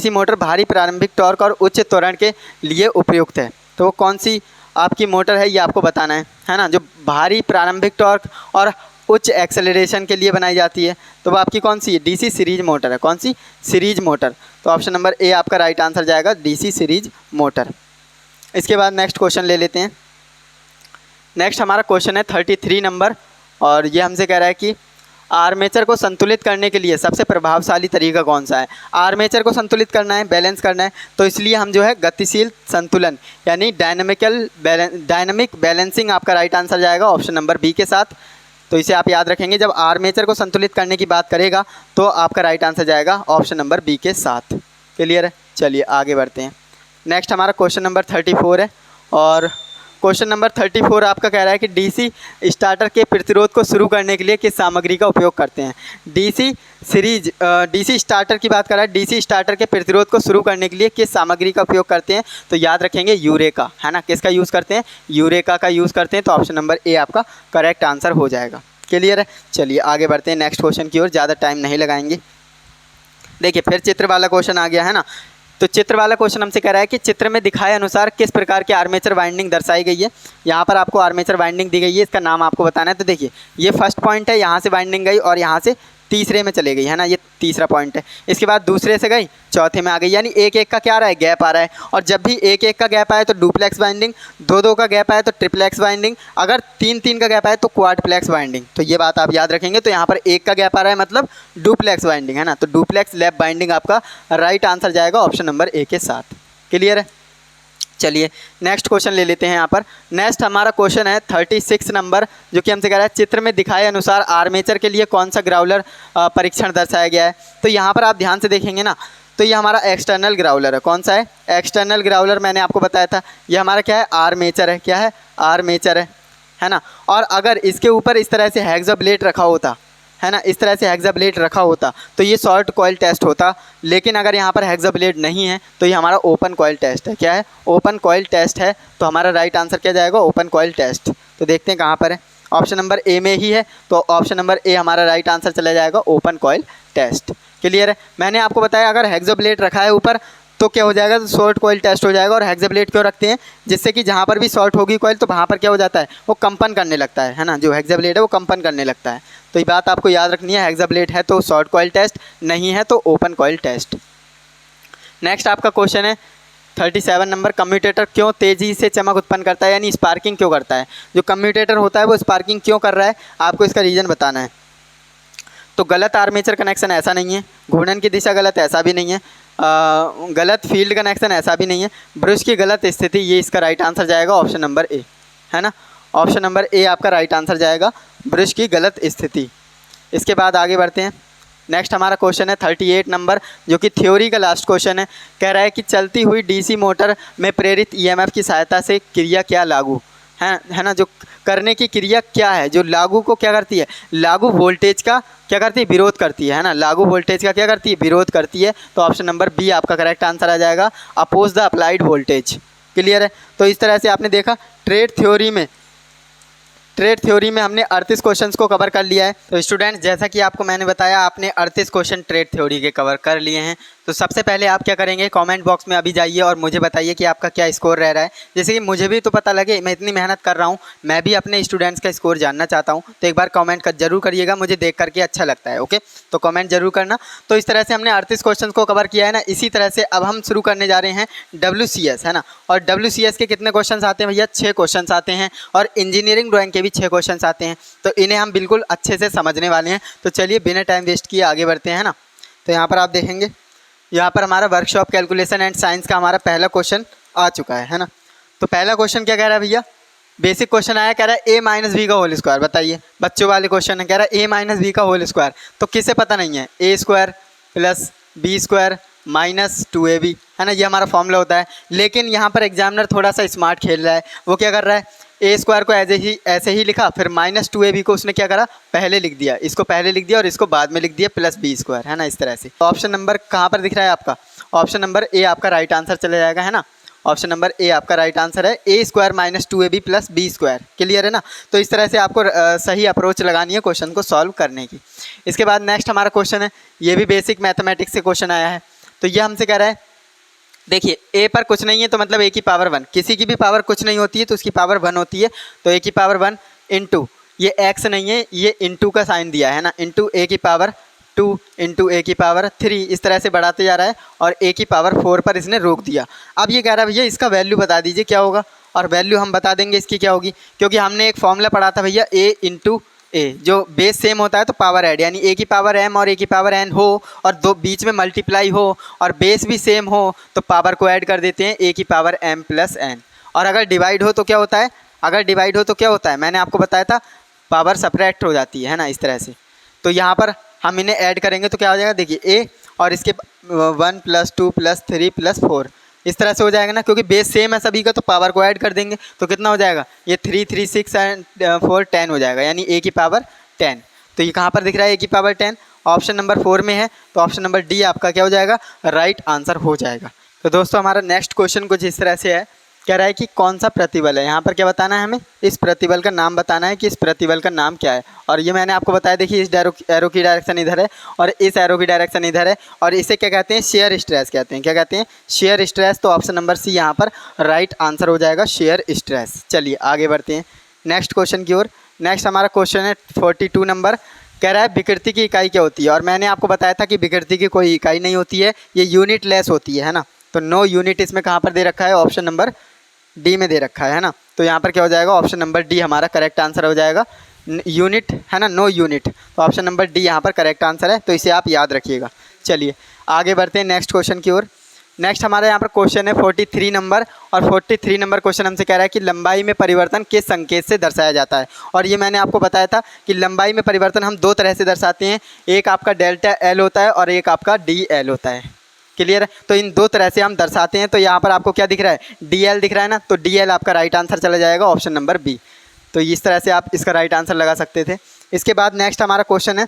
मोटर भारी प्रारंभिक टॉर्क और उच्च त्वरण के लिए उपयुक्त है। तो वो कौन सी आपकी मोटर है ये आपको बताना है ना, जो भारी प्रारंभिक टॉर्क और उच्च एक्सेलरेशन के लिए बनाई जाती है। तो वो आपकी कौन सी है, डीसी सीरीज मोटर है। कौन सी, सीरीज मोटर। तो ऑप्शन नंबर ए आपका राइट आंसर जाएगा डीसी सीरीज मोटर। इसके बाद नेक्स्ट क्वेश्चन ले लेते हैं। नेक्स्ट हमारा क्वेश्चन है 33 नंबर, और ये हमसे कह रहा है कि आर्मेचर को संतुलित करने के लिए सबसे प्रभावशाली तरीका कौन सा है? आर्मेचर को संतुलित करना है, बैलेंस करना है, तो इसलिए हम जो है गतिशील संतुलन यानी डायनामिक बैलेंसिंग आपका राइट आंसर जाएगा ऑप्शन नंबर बी के साथ। तो इसे आप याद रखेंगे, जब आर्मेचर को संतुलित करने की बात करेगा तो आपका राइट आंसर जाएगा ऑप्शन नंबर बी के साथ। क्लियर है? चलिए आगे बढ़ते हैं। नेक्स्ट हमारा क्वेश्चन नंबर 34 है और क्वेश्चन नंबर 34 आपका कह रहा है कि डीसी स्टार्टर के प्रतिरोध को शुरू करने के लिए किस सामग्री का उपयोग करते हैं? डीसी स्टार्टर की बात कर रहा है। डीसी स्टार्टर के प्रतिरोध को शुरू करने के लिए किस सामग्री का उपयोग करते हैं? तो याद रखेंगे यूरेका, है ना। किसका यूज़ करते हैं? यूरेका का यूज़ करते हैं। तो ऑप्शन नंबर ए आपका करेक्ट आंसर हो जाएगा। क्लियर है? चलिए आगे बढ़ते हैं नेक्स्ट क्वेश्चन की ओर, ज़्यादा टाइम नहीं लगाएंगे। देखिए फिर चित्र वाला क्वेश्चन आ गया है ना। तो चित्र वाला क्वेश्चन हमसे कह रहा है कि चित्र में दिखाए अनुसार किस प्रकार की आर्मेचर वाइंडिंग दर्शाई गई है। यहाँ पर आपको आर्मेचर वाइंडिंग दी गई है, इसका नाम आपको बताना है। तो देखिए ये फर्स्ट पॉइंट है, यहाँ से वाइंडिंग गई और यहाँ से तीसरे में चले गई, है ना। ये तीसरा पॉइंट है। इसके बाद दूसरे से गई, चौथे में आ गई, यानी एक एक का क्या आ रहा है? गैप आ रहा है। और जब भी एक एक का गैप आए तो डुप्लेक्स वाइंडिंग, दो दो का गैप आए तो ट्रिप्लेक्स वाइंडिंग, अगर तीन तीन का गैप आए तो क्वाड्रप्लेक्स वाइंडिंग। तो ये बात आप याद रखेंगे। तो यहाँ पर एक का गैप आ रहा है मतलब डुप्लेक्स वाइंडिंग, है ना। तो डुप्लेक्स लैप वाइंडिंग आपका राइट आंसर जाएगा ऑप्शन नंबर ए के साथ। क्लियर है? चलिए नेक्स्ट क्वेश्चन ले लेते हैं। यहाँ पर नेक्स्ट हमारा क्वेश्चन है 36 नंबर, जो कि हमसे कह रहा है चित्र में दिखाए अनुसार आर्मेचर के लिए कौन सा ग्राउलर परीक्षण दर्शाया गया है। तो यहाँ पर आप ध्यान से देखेंगे ना, तो ये हमारा एक्सटर्नल ग्राउलर है। कौन सा है? External Growler. मैंने आपको बताया था ये हमारा क्या है? आर्मेचर है। क्या है? आर्मेचर है ना। और अगर इसके ऊपर इस तरह से हेक्सा ब्लेड रखा होता, है ना, इस तरह से हेक्सा ब्लेड रखा होता तो ये शॉर्ट कॉइल टेस्ट होता। लेकिन अगर यहाँ पर हेक्सा ब्लेड नहीं है तो ये हमारा ओपन कॉइल टेस्ट है। क्या है? ओपन कॉइल टेस्ट है। तो हमारा राइट आंसर क्या जाएगा? Open coil test. तो देखते हैं कहाँ पर है। ऑप्शन नंबर ए में ही है, तो ऑप्शन नंबर ए हमारा राइट आंसर चला जाएगा ओपन कॉइल टेस्ट। क्लियर है? मैंने आपको बताया अगर हेक्सा ब्लेड रखा है ऊपर तो क्या हो जाएगा? तो शॉर्ट कॉइल टेस्ट हो जाएगा। और हेक्सा ब्लेड क्यों रखते हैं? जिससे कि जहाँ पर भी शॉर्ट होगी कॉइल तो वहाँ पर क्या हो जाता है? वो कंपन करने लगता है ना। जो हेक्सा ब्लेड है वो कंपन करने लगता है। तो ये बात आपको याद रखनी है। हेक्सा ब्लेड है तो शॉर्ट कॉइल टेस्ट, नहीं है तो ओपन कॉइल टेस्ट। नेक्स्ट आपका क्वेश्चन है 37 नंबर, कम्यूटेटर क्यों तेज़ी से चमक उत्पन्न करता है, यानी स्पार्किंग क्यों करता है? जो कम्यूटेटर होता है वो स्पार्किंग क्यों कर रहा है, आपको इसका रीज़न बताना है। तो गलत आर्मेचर कनेक्शन ऐसा नहीं है, घूर्णन की दिशा गलत ऐसा भी नहीं है, गलत फील्ड कनेक्शन ऐसा भी नहीं है, ब्रश की गलत स्थिति, ये इसका राइट आंसर जाएगा ऑप्शन नंबर ए, है ना। ऑप्शन नंबर ए आपका राइट आंसर जाएगा, ब्रश की गलत स्थिति। इसके बाद आगे बढ़ते हैं। नेक्स्ट हमारा क्वेश्चन है 38 नंबर, जो कि थ्योरी का लास्ट क्वेश्चन है। कह रहा है कि चलती हुई डीसी मोटर में प्रेरित ईएमएफ की सहायता से क्रिया क्या लागू है ना। जो करने की क्रिया क्या है, जो लागू को क्या करती है? लागू वोल्टेज का क्या करती है? विरोध करती है ना। लागू वोल्टेज का क्या करती है? विरोध करती है। तो ऑप्शन नंबर बी आपका करेक्ट आंसर आ जाएगा, oppose the applied voltage. Clear है? तो इस तरह से आपने देखा ट्रेड थ्योरी में हमने 38 क्वेश्चंस को कवर कर लिया है। तो स्टूडेंट्स, जैसा कि आपको मैंने बताया, आपने 38 क्वेश्चन ट्रेड थ्योरी के कवर कर लिए हैं। तो सबसे पहले आप क्या करेंगे, कमेंट बॉक्स में अभी जाइए और मुझे बताइए कि आपका क्या स्कोर रह रहा है। जैसे कि मुझे भी तो पता लगे, मैं इतनी मेहनत कर रहा हूँ, मैं भी अपने स्टूडेंट्स का स्कोर जानना चाहता हूँ। तो एक बार कमेंट जरूर करिएगा, मुझे देख करके अच्छा लगता है। ओके, तो कमेंट जरूर करना। तो इस तरह से हमने 38 क्वेश्चन को कवर किया है ना। इसी तरह से अब हम शुरू करने जा रहे हैं WCS, है ना। और WCS के कितने क्वेश्चन आते हैं भैया? 6 क्वेश्चन आते हैं। और इंजीनियरिंग ड्राइंग के भी 6 क्वेश्चन आते हैं। तो इन्हें हम बिल्कुल अच्छे से समझने वाले हैं। तो चलिए बिना टाइम वेस्ट किए आगे बढ़ते हैं, है ना। तो यहाँ पर आप देखेंगे, यहाँ पर हमारा वर्कशॉप कैलकुलेशन एंड साइंस का हमारा पहला क्वेश्चन आ चुका है ना। तो पहला क्वेश्चन क्या कह रहा है भैया? बेसिक क्वेश्चन आया, कह रहा है a - b का होल स्क्वायर। बताइए, बच्चों वाले क्वेश्चन है, कह रहा है a - b का होल स्क्वायर। तो किसे पता नहीं है? a² + b² - 2ab, है ना। ये हमारा फॉर्मूला होता है। लेकिन यहाँ पर एग्जामिनर थोड़ा सा स्मार्ट खेल रहा है। वो क्या कर रहा है? a² को ऐसे ही लिखा, फिर -2ab को उसने क्या करा? पहले लिख दिया, इसको पहले लिख दिया और इसको बाद में लिख दिया +b², है ना। इस तरह से तो ऑप्शन नंबर कहाँ पर दिख रहा है आपका? ऑप्शन नंबर ए आपका राइट आंसर चला जाएगा, है ना। ऑप्शन नंबर ए आपका राइट आंसर है, a² - 2ab + b²। क्लियर है ना। तो इस तरह से आपको सही अप्रोच लगानी है क्वेश्चन को सॉल्व करने की। इसके बाद नेक्स्ट हमारा क्वेश्चन है, ये भी बेसिक मैथमेटिक्स से क्वेश्चन आया है। तो ये हमसे कह रहा है, देखिए a पर कुछ नहीं है तो मतलब a की पावर 1, किसी की भी पावर कुछ नहीं होती है तो उसकी पावर 1 होती है। तो a की पावर 1 इंटू, ये x नहीं है, ये इंटू का साइन दिया है ना, इंटू a की पावर 2 इंटू a की पावर 3, इस तरह से बढ़ाते जा रहा है और a की पावर 4 पर इसने रोक दिया। अब ये कह रहा है भैया इसका वैल्यू बता दीजिए क्या होगा, और वैल्यू हम बता देंगे इसकी क्या होगी, क्योंकि हमने एक फॉर्मूला पढ़ा था भैया a इंटू ए, जो बेस सेम होता है तो पावर ऐड, यानी ए की पावर m और ए की पावर n हो और दो बीच में मल्टीप्लाई हो और बेस भी सेम हो तो पावर को ऐड कर देते हैं ए की पावर m प्लस n। और अगर डिवाइड हो तो क्या होता है, अगर डिवाइड हो तो क्या होता है, मैंने आपको बताया था पावर सब्ट्रैक्ट हो जाती है ना, इस तरह से। तो यहाँ पर हम इन्हें ऐड करेंगे तो क्या हो जाएगा, देखिए ए और इसके 1 + 2 + 3 + 4 इस तरह से हो जाएगा ना, क्योंकि बेस सेम है सभी का तो पावर को ऐड कर देंगे तो कितना हो जाएगा, ये 3 3 6 एंड 4 10 हो जाएगा, यानी ए की पावर 10। तो ये कहाँ पर दिख रहा है, ए की पावर 10 ऑप्शन नंबर 4 में है, तो ऑप्शन नंबर डी आपका क्या हो जाएगा, राइट आंसर हो जाएगा। तो दोस्तों हमारा नेक्स्ट क्वेश्चन कुछ इस तरह से है, कह रहा है कि कौन सा प्रतिबल है, यहाँ पर क्या बताना है हमें, इस प्रतिबल का नाम बताना है कि इस प्रतिबल का नाम क्या है। और ये मैंने आपको बताया, देखिए इस एरो की डायरेक्शन इधर है और इस एरो की डायरेक्शन इधर है और इसे क्या कहते हैं, शेयर स्ट्रेस कहते हैं। क्या कहते हैं, शेयर स्ट्रेस। तो ऑप्शन नंबर सी यहाँ पर राइट आंसर हो जाएगा, शेयर स्ट्रेस। चलिए आगे बढ़ते हैं नेक्स्ट क्वेश्चन की ओर। नेक्स्ट हमारा क्वेश्चन है 42 नंबर, कह रहा है विकृति की इकाई क्या होती है। और मैंने आपको बताया था कि विकृति की कोई इकाई नहीं होती है, ये यूनिट लेस होती है ना। तो नो यूनिट इसमें कहाँ पर दे रखा है, ऑप्शन नंबर डी में दे रखा है ना। तो यहाँ पर क्या हो जाएगा, ऑप्शन नंबर डी हमारा करेक्ट आंसर हो जाएगा। यूनिट है ना, नो यूनिट, तो ऑप्शन नंबर डी यहाँ पर करेक्ट आंसर है, तो इसे आप याद रखिएगा। चलिए आगे बढ़ते हैं नेक्स्ट क्वेश्चन की ओर। नेक्स्ट हमारे यहाँ पर क्वेश्चन है 43 नंबर, और 43 नंबर क्वेश्चन हमसे कह रहा है कि लंबाई में परिवर्तन किस संकेत से दर्शाया जाता है। और ये मैंने आपको बताया था कि लंबाई में परिवर्तन हम दो तरह से दर्शाते हैं, एक आपका डेल्टा एल होता है और एक आपका डी एल होता है। क्लियर है, तो इन दो तरह से हम दर्शाते हैं। तो यहाँ पर आपको क्या दिख रहा है, डी एल दिख रहा है ना, तो डी एल आपका राइट आंसर चला जाएगा, ऑप्शन नंबर बी। तो इस तरह से आप इसका राइट आंसर लगा सकते थे। इसके बाद नेक्स्ट हमारा क्वेश्चन है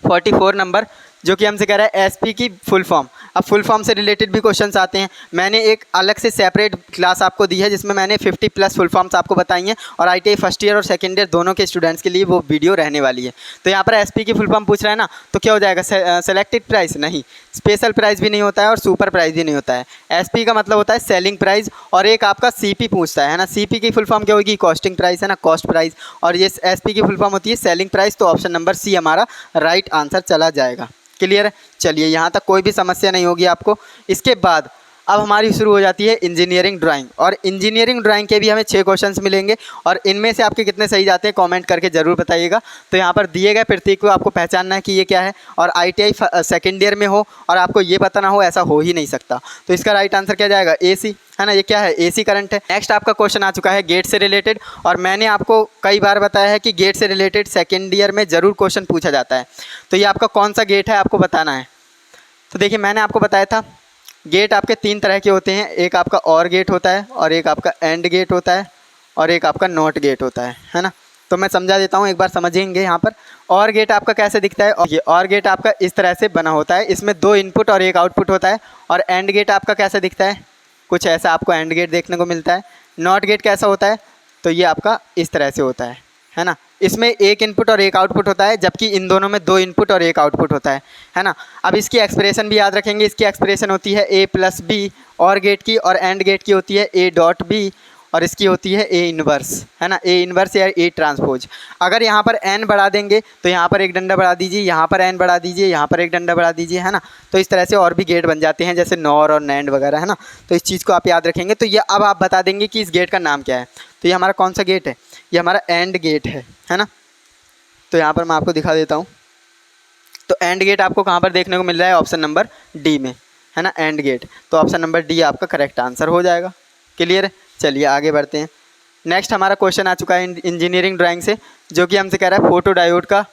44 नंबर, जो कि हमसे कह रहा है एसपी की फुल फॉर्म। अब फुल फॉर्म से रिलेटेड भी क्वेश्चंस आते हैं। मैंने एक अलग से सेपरेट क्लास आपको दी है जिसमें मैंने 50+ फुल फॉर्म्स आपको बताई हैं, और आईटीआई फर्स्ट ईयर और सेकंड ईयर दोनों के स्टूडेंट्स के लिए वो वीडियो रहने वाली है। तो यहाँ पर एसपी की फुल फॉर्म पूछ रहा है ना, तो क्या हो जाएगा, सेलेक्टेड प्राइस नहीं, स्पेशल प्राइस भी नहीं होता है और सुपर प्राइस भी नहीं होता है। एसपी का मतलब होता है सेलिंग प्राइस, और एक आपका सीपी पूछता है ना, सीपी की फुल फॉर्म क्या होगी, कॉस्टिंग प्राइस है ना, कॉस्ट प्राइस, और ये एसपी की फुल फॉर्म होती है सेलिंग प्राइस। तो ऑप्शन नंबर सी हमारा राइट आंसर चला जाएगा। क्लियर है, चलिए यहाँ तक कोई भी समस्या नहीं होगी आपको। इसके बाद अब हमारी शुरू हो जाती है इंजीनियरिंग ड्राइंग, और इंजीनियरिंग ड्राइंग के भी हमें 6 क्वेश्चंस मिलेंगे, और इनमें से आपके कितने सही जाते हैं कमेंट करके ज़रूर बताइएगा। तो यहाँ पर दिए गए प्रतीक को आपको पहचानना है कि ये क्या है, और आईटीआई सेकेंड ईयर में हो और आपको ये पता ना हो, ऐसा हो ही नहीं सकता। तो इसका राइट आंसर क्या जाएगा, एसी है ना, ये क्या है, एसी करंट है। नेक्स्ट आपका क्वेश्चन आ चुका है गेट से रिलेटेड, और मैंने आपको कई बार बताया है कि गेट से रिलेटेड सेकेंड ईयर में ज़रूर क्वेश्चन पूछा जाता है। तो ये आपका कौन सा गेट है आपको बताना है। तो देखिए मैंने आपको बताया था गेट आपके 3 तरह के होते हैं, एक आपका और गेट होता है, और एक आपका एंड गेट होता है, और एक आपका नॉट गेट होता है ना। तो मैं समझा देता हूँ, एक बार समझेंगे। यहाँ पर और गेट आपका कैसे दिखता है, और ये और गेट आपका इस तरह से बना होता है, इसमें 2 इनपुट और 1 आउटपुट होता है। और एंड गेट आपका कैसे दिखता है, कुछ ऐसा आपको एंड गेट देखने को मिलता है। नॉट गेट कैसा होता है, तो ये आपका इस तरह से होता है ना, इसमें 1 इनपुट और 1 आउटपुट होता है, जबकि इन दोनों में 2 इनपुट और 1 आउटपुट होता है ना। अब इसकी एक्सप्रेशन भी याद रखेंगे, इसकी एक्सप्रेशन होती है a + b और गेट की, और एंड गेट की होती है a.b, और इसकी होती है a इनवर्स, है ना, a इनवर्स या a ट्रांसपोज। अगर यहाँ पर n बढ़ा देंगे तो यहाँ पर एक डंडा बढ़ा दीजिए, यहाँ पर n बढ़ा दीजिए, यहाँ पर एक डंडा बढ़ा दीजिए, है ना। तो इस तरह से और भी गेट बन जाते हैं, जैसे नॉर और नैंड वगैरह, है ना। तो इस चीज़ को आप याद रखेंगे। तो ये अब आप बता देंगे कि इस गेट का नाम क्या है। तो ये हमारा कौन सा गेट है, ये हमारा एंड गेट है ना। तो यहाँ पर मैं आपको दिखा देता हूँ। तो एंड गेट आपको कहाँ पर देखने को मिल रहा है, ऑप्शन नंबर डी में, है ना, एंड गेट। तो ऑप्शन नंबर डी आपका करेक्ट आंसर हो जाएगा। क्लियर है, चलिए आगे बढ़ते हैं। नेक्स्ट हमारा क्वेश्चन आ चुका है इंजीनियरिंग ड्राइंग से, जो कि हमसे कह रहा है फोटो डायोड का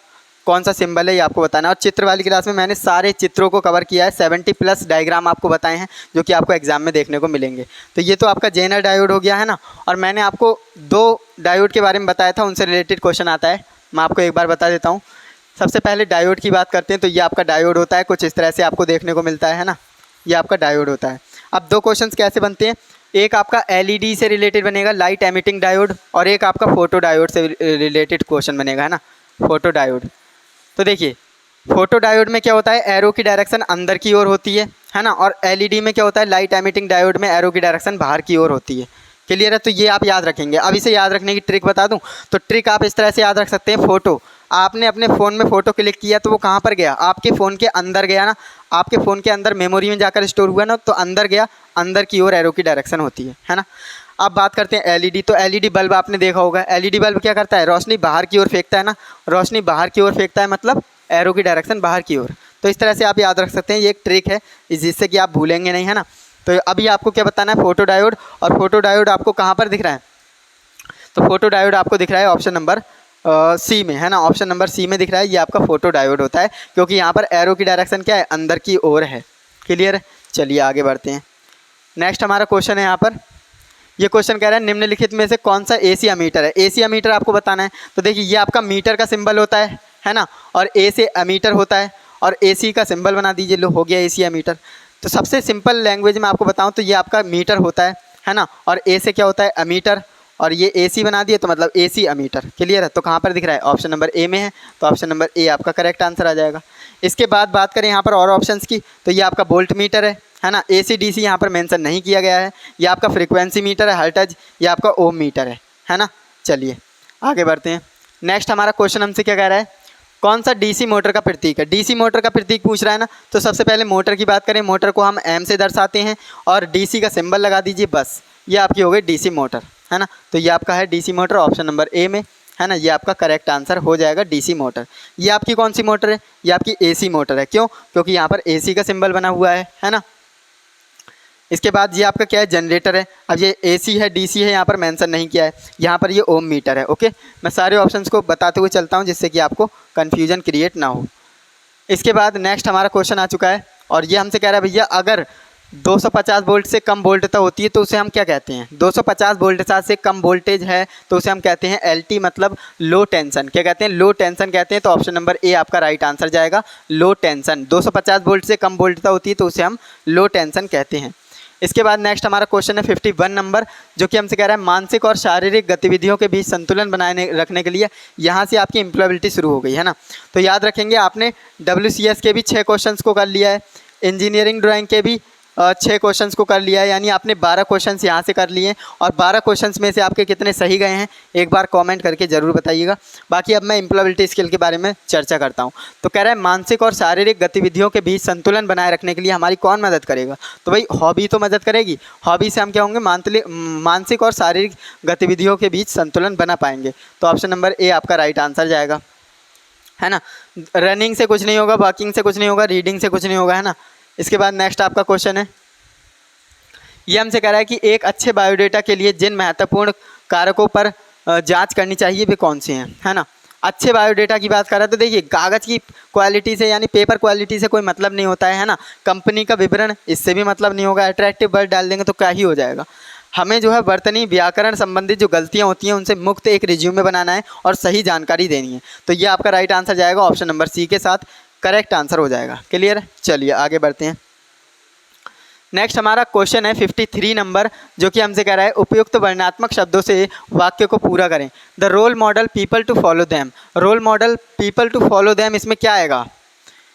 कौन सा सिंबल है, ये आपको बताना है। और चित्र वाली क्लास में मैंने सारे चित्रों को कवर किया है, 70+ डायग्राम आपको बताए हैं, जो कि आपको एग्जाम में देखने को मिलेंगे। तो ये तो आपका जेनर डायोड हो गया, है ना। और मैंने आपको 2 डायोड के बारे में बताया था, उनसे रिलेटेड क्वेश्चन आता है, मैं आपको एक बार बता देता हूँ। सबसे पहले डायोड की बात करते हैं। तो ये आपका डायोड होता है, कुछ इस तरह से आपको देखने को मिलता है ना, ये आपका डायोड होता है। अब 2 क्वेश्चंस कैसे बनते हैं, एक आपका एलईडी से रिलेटेड बनेगा, लाइट एमिटिंग डायोड, और एक आपका फोटो डायोड से रिलेटेड क्वेश्चन बनेगा, है ना, फोटो डायोड। तो देखिए फोटो डायोड में क्या होता है, एरो की डायरेक्शन अंदर की ओर होती है ना, और एलईडी में क्या होता है, लाइट एमिटिंग डायोड में एरो की डायरेक्शन बाहर की ओर होती है। क्लियर है, तो ये आप याद रखेंगे। अब इसे याद रखने की ट्रिक बता दूं, तो ट्रिक आप इस तरह से याद रख सकते हैं। फोटो आपने अपने फ़ोन में फ़ोटो क्लिक किया तो वो कहाँ पर गया, आपके फ़ोन के अंदर गया ना, आपके फ़ोन के अंदर मेमोरी में जाकर स्टोर हुआ ना, तो अंदर गया, अंदर की ओर एरो की डायरेक्शन होती है ना। अब बात करते हैं एलईडी। तो एलईडी बल्ब आपने देखा होगा, एलईडी बल्ब क्या करता है, रोशनी बाहर की ओर फेंकता है ना, रोशनी बाहर की ओर फेंकता है मतलब एरो की डायरेक्शन बाहर की ओर। तो इस तरह से आप याद रख सकते हैं, ये एक ट्रिक है जिससे कि आप भूलेंगे नहीं, है ना। तो अभी आपको क्या बताना है, फोटो डायोड। और फोटो डायोड आपको कहाँ पर दिख रहा है, तो फोटो डायोड आपको दिख रहा है ऑप्शन नंबर सी में, है ना, ऑप्शन नंबर सी में दिख रहा है। ये आपका फोटो डायोड होता है, क्योंकि यहाँ पर एरो की डायरेक्शन क्या है, अंदर की ओर है। क्लियर है, चलिए आगे बढ़ते हैं। नेक्स्ट हमारा क्वेश्चन है यहाँ पर, ये क्वेश्चन कह रहा है निम्नलिखित में से कौन सा एसी अमीटर है। एसी अमीटर आपको बताना है। तो देखिए ये आपका मीटर का सिंबल होता है ना, और ए से अमीटर होता है, और एसी का सिंबल बना दीजिए, लो हो गया एसी अमीटर। तो सबसे सिंपल लैंग्वेज में आपको बताऊं तो ये आपका मीटर होता है ना, और ए से क्या होता है, अमीटर, और ये एसी बना दिए तो मतलब एसी अमीटर। क्लियर है, तो कहाँ पर दिख रहा है, ऑप्शन नंबर ए में है, तो ऑप्शन नंबर ए आपका करेक्ट आंसर आ जाएगा। इसके बाद बात करें यहाँ पर और ऑप्शंस की, तो ये आपका वोल्ट मीटर है ना, एसी डीसी यहाँ पर मेंशन नहीं किया गया है। ये आपका फ्रीक्वेंसी मीटर है, हर्ट्ज, ये आपका ओम मीटर है ना। चलिए आगे बढ़ते हैं। नेक्स्ट हमारा क्वेश्चन हमसे क्या कह रहा है, कौन सा डीसी मोटर का प्रतीक है। डीसी मोटर का प्रतीक पूछ रहा है ना, तो सबसे पहले मोटर की बात करें, मोटर को हम एम से दर्शाते हैं और डीसी का सिंबल लगा दीजिए, बस ये आपकी हो गई डीसी मोटर, है ना। तो ये आपका है DC motor, option number A में, है ना, ये आपका करेक्ट आंसर हो जाएगा डीसी मोटर। ये आपकी कौन सी मोटर है, ये आपकी एसी मोटर है। क्यों, क्योंकि यहाँ पर एसी का सिंबल बना हुआ है ना। इसके बाद ये आपका क्या है, जनरेटर है। अब ये एसी है डीसी है, यहाँ पर मेंशन नहीं किया है, यहाँ पर ये ओम मीटर है। ओके, मैं सारे ऑप्शंस को बताते हुए चलता हूँ जिससे कि आपको कन्फ्यूजन क्रिएट ना हो। इसके बाद नेक्स्ट हमारा क्वेश्चन आ चुका है, और ये हमसे कह रहा है भैया अगर 250 वोल्ट से कम वोल्टता होती है तो उसे हम क्या कहते हैं। 250 वोल्टता से कम वोल्टेज है तो उसे हम कहते हैं एलटी, मतलब लो टेंशन। क्या कहते हैं, लो टेंशन कहते हैं। तो ऑप्शन नंबर ए आपका राइट आंसर जाएगा, लो टेंशन। 250 वोल्ट से कम वोल्टता होती है तो उसे हम लो टेंशन कहते हैं। इसके बाद नेक्स्ट हमारा क्वेश्चन है 51 नंबर, जो कि हमसे कह रहा है मानसिक और शारीरिक गतिविधियों के बीच संतुलन बनाए रखने के लिए यहाँ से आपकी एम्प्लॉयबिलिटी शुरू हो गई, है ना। तो याद रखेंगे आपने WCS के भी 6 क्वेश्चंस को कर लिया है, इंजीनियरिंग ड्राइंग के भी 6 क्वेश्चंस को कर लिया है, यानी आपने 12 क्वेश्चंस यहाँ से कर लिए हैं। और 12 क्वेश्चंस में से आपके कितने सही गए हैं एक बार कमेंट करके ज़रूर बताइएगा। बाकी अब मैं एम्प्लॉयबिलिटी स्किल के बारे में चर्चा करता हूँ। तो कह रहा है मानसिक और शारीरिक गतिविधियों के बीच संतुलन बनाए रखने के लिए हमारी कौन मदद करेगा। तो भाई हॉबी तो मदद करेगी, हॉबी से हम क्या होंगे, मानसिक और शारीरिक गतिविधियों के बीच संतुलन बना पाएंगे। तो ऑप्शन नंबर ए आपका राइट आंसर जाएगा, है ना। रनिंग से कुछ नहीं होगा, वॉकिंग से कुछ नहीं होगा, रीडिंग से कुछ नहीं होगा, है ना। इसके बाद नेक्स्ट आपका क्वेश्चन है, ये हमसे कह रहा है कि एक अच्छे बायोडेटा के लिए जिन महत्वपूर्ण कारकों पर जांच करनी चाहिए वे कौन से हैं, है ना। अच्छे बायोडेटा की बात कर रहा है तो देखिए कागज़ की क्वालिटी से यानी पेपर क्वालिटी से कोई मतलब नहीं होता है ना। कंपनी का विवरण, इससे भी मतलब नहीं होगा। अट्रैक्टिव वर्ड डाल देंगे तो क्या ही हो जाएगा। हमें जो है वर्तनी व्याकरण संबंधित जो गलतियाँ होती हैं उनसे मुक्त एक रिज्यूमे बनाना है और सही जानकारी देनी है। तो ये आपका राइट आंसर जाएगा, ऑप्शन नंबर सी के साथ करेक्ट आंसर हो जाएगा। क्लियर है, चलिए आगे बढ़ते हैं। नेक्स्ट हमारा क्वेश्चन है 53 नंबर, जो कि हमसे कह रहा है उपयुक्त वर्णात्मक शब्दों से वाक्य को पूरा करें। The role model people to follow them, role model people to follow them, इसमें क्या आएगा,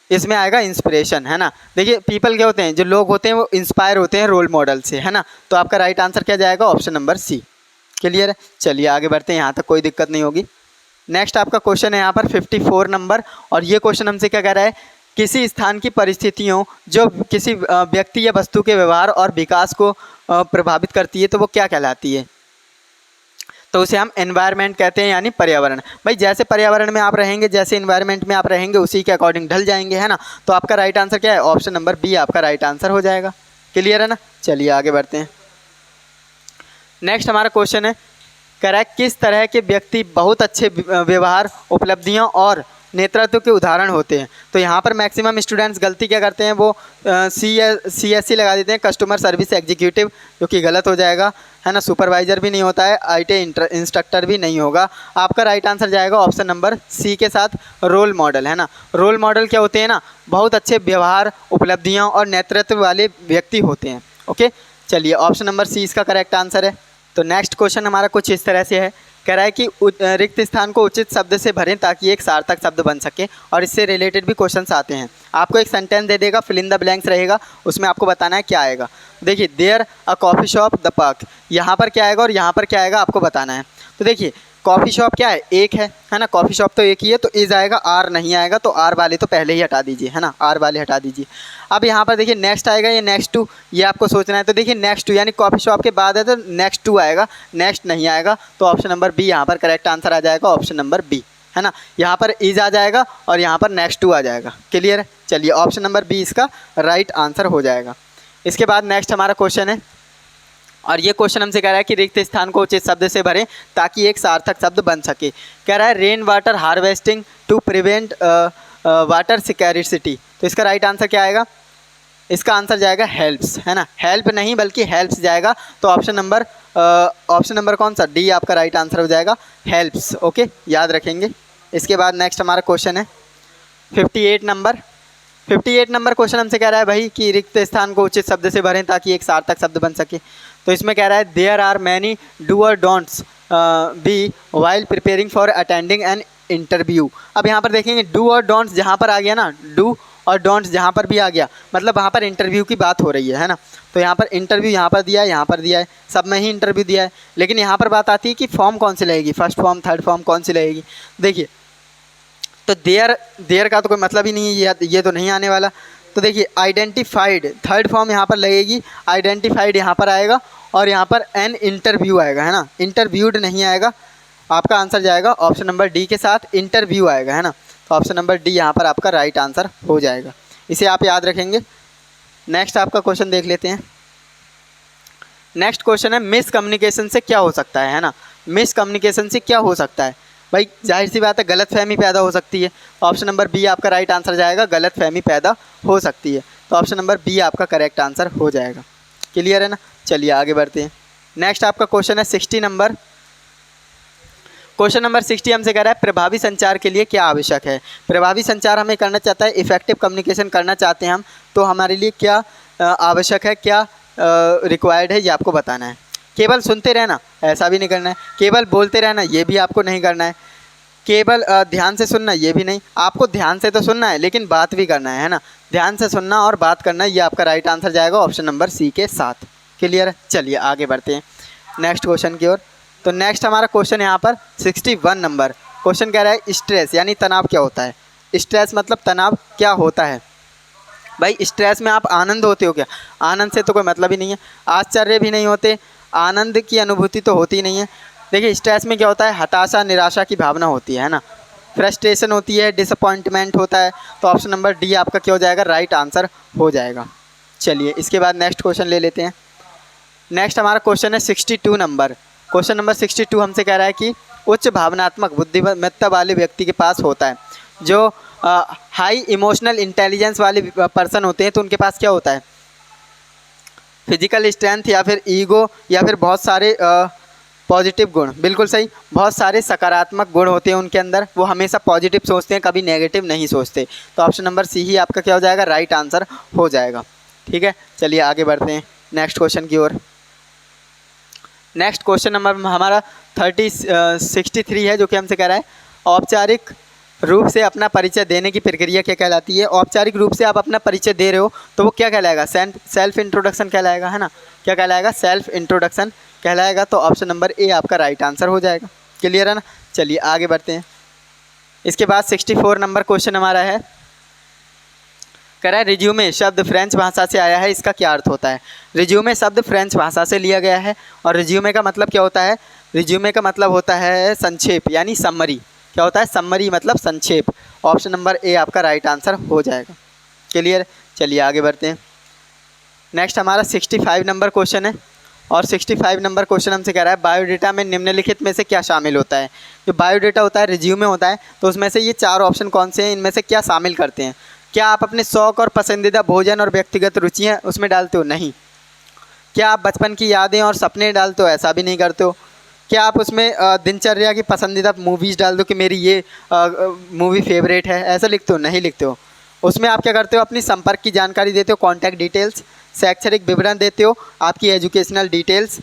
इसमें आएगा इंस्पिरेशन, है ना। देखिए पीपल क्या होते हैं, जो लोग होते हैं वो इंस्पायर होते हैं रोल मॉडल से, है ना। तो आपका राइट आंसर क्या जाएगा, ऑप्शन नंबर सी। क्लियर है, चलिए आगे बढ़ते हैं, यहाँ तक कोई दिक्कत नहीं होगी। नेक्स्ट आपका क्वेश्चन है यहाँ पर 54 नंबर, और ये क्वेश्चन हमसे क्या कह रहा है, किसी स्थान की परिस्थितियों जो किसी व्यक्ति या वस्तु के व्यवहार और विकास को प्रभावित करती है तो वो क्या कहलाती है। तो उसे हम एनवायरनमेंट कहते हैं, यानी पर्यावरण। भाई जैसे पर्यावरण में आप रहेंगे, जैसे एनवायरनमेंट में आप रहेंगे, उसी के अकॉर्डिंग ढल जाएंगे, है ना। तो आपका राइट आंसर क्या है, ऑप्शन नंबर बी आपका राइट आंसर हो जाएगा। क्लियर है ना, चलिए आगे बढ़ते हैं। नेक्स्ट हमारा क्वेश्चन है, कह रहा है किस तरह के व्यक्ति बहुत अच्छे व्यवहार, उपलब्धियों और नेतृत्व के उदाहरण होते हैं। तो यहाँ पर मैक्सिमम स्टूडेंट्स गलती क्या करते हैं, वो CSC लगा देते हैं, कस्टमर सर्विस एग्जीक्यूटिव, जो कि गलत हो जाएगा, है ना। सुपरवाइज़र भी नहीं होता है, IT इंस्ट्रक्टर भी नहीं होगा। आपका राइट आंसर जाएगा ऑप्शन नंबर सी के साथ रोल मॉडल, है ना। रोल मॉडल क्या होते हैं ना, बहुत अच्छे व्यवहार, उपलब्धियों और नेतृत्व वाले व्यक्ति होते हैं। ओके, चलिए ऑप्शन नंबर सी इसका करेक्ट आंसर है। तो नेक्स्ट क्वेश्चन हमारा कुछ इस तरह से है, कह रहा है कि रिक्त स्थान को उचित शब्द से भरें ताकि एक सार्थक शब्द बन सके, और इससे रिलेटेड भी क्वेश्चंस आते हैं। आपको एक सेंटेंस दे देगा, फिल इन द ब्लैंक्स रहेगा, उसमें आपको बताना है क्या आएगा। देखिए there a coffee shop the park, यहाँ पर क्या आएगा और यहाँ पर क्या आएगा आपको बताना है। तो देखिए कॉफ़ी शॉप क्या है, एक है ना, कॉफ़ी शॉप तो एक ही है, तो इज आएगा, आर नहीं आएगा, तो आर वाले तो पहले ही हटा दीजिए, है ना, आर वाले हटा दीजिए। अब यहाँ पर देखिए नेक्स्ट आएगा, ये नेक्स्ट टू, ये आपको सोचना है। तो देखिए नेक्स्ट टू यानी कॉफ़ी शॉप के बाद है तो नेक्स्ट टू आएगा, नेक्स्ट नहीं आएगा, तो ऑप्शन नंबर बी यहाँ पर करेक्ट आंसर आ जाएगा, ऑप्शन नंबर बी, है ना। यहाँ पर इज आ जाएगा और यहाँ पर नेक्स्ट टू आ जाएगा। क्लियर है, चलिए ऑप्शन नंबर बी इसका राइट आंसर हो जाएगा। इसके बाद नेक्स्ट हमारा क्वेश्चन है, और ये क्वेश्चन हमसे कह रहा है कि रिक्त स्थान को उचित शब्द से भरें ताकि एक सार्थक शब्द बन सके। कह रहा है rain water harvesting to prevent water scarcity. तो इसका राइट आंसर क्या आएगा, इसका आंसर जाएगा हेल्प्स, है ना, हेल्प नहीं बल्कि हेल्प्स जाएगा। तो ऑप्शन नंबर कौन सा, डी आपका राइट आंसर हो जाएगा, हेल्प्स। ओके, याद रखेंगे। इसके बाद नेक्स्ट हमारा क्वेश्चन है 58 नंबर क्वेश्चन हमसे कह रहा है भाई कि रिक्त स्थान को उचित शब्द से भरें ताकि एक सार्थक शब्द बन सके। तो इसमें कह रहा है देयर आर मैनी डू और don'ts be while preparing for attending an interview. अब यहाँ पर देखेंगे डू और डोंट्स जहाँ पर आ गया ना, डू और डोंट्स जहाँ पर भी आ गया मतलब वहाँ पर इंटरव्यू की बात हो रही है ना। तो यहाँ पर इंटरव्यू यहाँ पर दिया है, यहाँ पर दिया है, सब में ही इंटरव्यू दिया है, लेकिन यहाँ पर बात आती है कि फॉर्म कौन सी लगेगी, फर्स्ट फॉर्म थर्ड फॉर्म कौन सी लगेगी। देखिए तो देयर का तो कोई मतलब ही नहीं है, ये तो नहीं आने वाला। तो देखिए आइडेंटिफाइड थर्ड फॉर्म यहाँ पर लगेगी, आइडेंटिफाइड यहाँ पर आएगा और यहाँ पर एन इंटरव्यू आएगा, है ना, इंटरव्यूड नहीं आएगा। आपका आंसर जाएगा ऑप्शन नंबर डी के साथ, इंटरव्यू आएगा, है ना। तो ऑप्शन नंबर डी यहाँ पर आपका राइट आंसर हो जाएगा, इसे आप याद रखेंगे। नेक्स्ट आपका क्वेश्चन देख लेते हैं। नेक्स्ट क्वेश्चन है मिस कम्युनिकेशन से क्या हो सकता है ना, मिस कम्युनिकेशन से क्या हो सकता है भाई, जाहिर सी बात है गलतफहमी पैदा हो सकती है। ऑप्शन नंबर बी आपका राइट आंसर जाएगा, गलतफहमी पैदा हो सकती है। तो ऑप्शन नंबर बी आपका करेक्ट आंसर हो जाएगा। क्लियर है ना, चलिए आगे बढ़ते हैं। नेक्स्ट आपका क्वेश्चन है 60 नंबर, क्वेश्चन नंबर 60 हमसे कह रहा है प्रभावी संचार के लिए क्या आवश्यक है। प्रभावी संचार हमें करना चाहता है, इफेक्टिव कम्युनिकेशन करना चाहते हैं हम, तो हमारे लिए क्या आवश्यक है, क्या रिक्वायर्ड है, ये आपको बताना है। केवल सुनते रहना ऐसा भी नहीं करना है, केवल बोलते रहना ये भी आपको नहीं करना है, केवल ध्यान से सुनना ये भी नहीं, आपको ध्यान से तो सुनना है लेकिन बात भी करना है ना, ध्यान से सुनना और बात करना, ये आपका राइट आंसर जाएगा ऑप्शन नंबर सी के साथ। क्लियर है, चलिए आगे बढ़ते हैं नेक्स्ट क्वेश्चन की ओर। तो नेक्स्ट हमारा क्वेश्चन यहाँ पर 61 नंबर क्वेश्चन कह रहा है स्ट्रेस यानी तनाव क्या होता है। स्ट्रेस मतलब तनाव क्या होता है। भाई स्ट्रेस में आप आनंद होते हो क्या, आनंद से तो कोई मतलब ही नहीं है, आश्चर्य भी नहीं होते, आनंद की अनुभूति तो होती नहीं है। देखिए स्ट्रेस में क्या होता है, हताशा निराशा की भावना होती है ना, फ्रस्ट्रेशन होती है, डिसअपॉइंटमेंट होता है। तो ऑप्शन नंबर डी आपका क्या हो जाएगा, राइट आंसर हो जाएगा। चलिए इसके बाद नेक्स्ट क्वेश्चन ले लेते हैं। नेक्स्ट हमारा क्वेश्चन है 62 नंबर, क्वेश्चन नंबर 62 हमसे कह रहा है कि उच्च भावनात्मक बुद्धिमत्ता वाले व्यक्ति के पास होता है, जो हाई इमोशनल इंटेलिजेंस वाले पर्सन होते हैं तो उनके पास क्या होता है, फिजिकल स्ट्रेंथ या फिर ईगो या फिर बहुत सारे पॉजिटिव गुण। बिल्कुल सही, बहुत सारे सकारात्मक गुण होते हैं उनके अंदर, वो हमेशा पॉजिटिव सोचते हैं, कभी नेगेटिव नहीं सोचते। तो ऑप्शन नंबर सी ही आपका क्या हो जाएगा, राइट आंसर हो जाएगा। ठीक है, चलिए आगे बढ़ते हैं नेक्स्ट क्वेश्चन की ओर। नेक्स्ट क्वेश्चन नंबर हमारा 63 है, जो कि हमसे कह रहा है औपचारिक रूप से अपना परिचय देने की प्रक्रिया क्या कहलाती है। औपचारिक रूप से आप अपना परिचय दे रहे हो तो वो क्या कहलाएगा, सेल्फ इंट्रोडक्शन कहलाएगा, है ना, क्या कहलाएगा, सेल्फ इंट्रोडक्शन कहलाएगा। तो ऑप्शन नंबर ए आपका राइट आंसर हो जाएगा। क्लियर है ना, चलिए आगे बढ़ते हैं। इसके बाद 64 नंबर क्वेश्चन हमारा है, कह रहा है रिज्यूमे शब्द फ्रेंच भाषा से आया है, इसका क्या अर्थ होता है। रिज्यूमे शब्द फ्रेंच भाषा से लिया गया है और रिज्यूमे का मतलब क्या होता है, रिज्यूमे का मतलब होता है संक्षेप यानी समरी। क्या होता है, समरी मतलब संक्षेप। ऑप्शन नंबर ए आपका राइट आंसर हो जाएगा। क्लियर, चलिए आगे बढ़ते हैं। नेक्स्ट हमारा 65 नंबर क्वेश्चन है और 65 नंबर क्वेश्चन हमसे कह रहा है बायोडेटा में निम्नलिखित में से क्या शामिल होता है। जो बायोडेटा होता है, रिज्यूमे होता है, तो उसमें से ये चार ऑप्शन कौन से हैं, इनमें से क्या शामिल करते हैं। क्या आप अपने शौक़ और पसंदीदा भोजन और व्यक्तिगत रुचियाँ उसमें डालते हो, नहीं। क्या आप बचपन की यादें और सपने डालते हो, ऐसा भी नहीं करते हो। क्या आप उसमें दिनचर्या की पसंदीदा मूवीज़ डाल दो कि मेरी ये मूवी फेवरेट है, ऐसा लिखते हो, नहीं लिखते हो। उसमें आप क्या करते हो, अपनी संपर्क की जानकारी देते हो, कॉन्टैक्ट डिटेल्स, शैक्षणिक विवरण देते हो, आपकी एजुकेशनल डिटेल्स,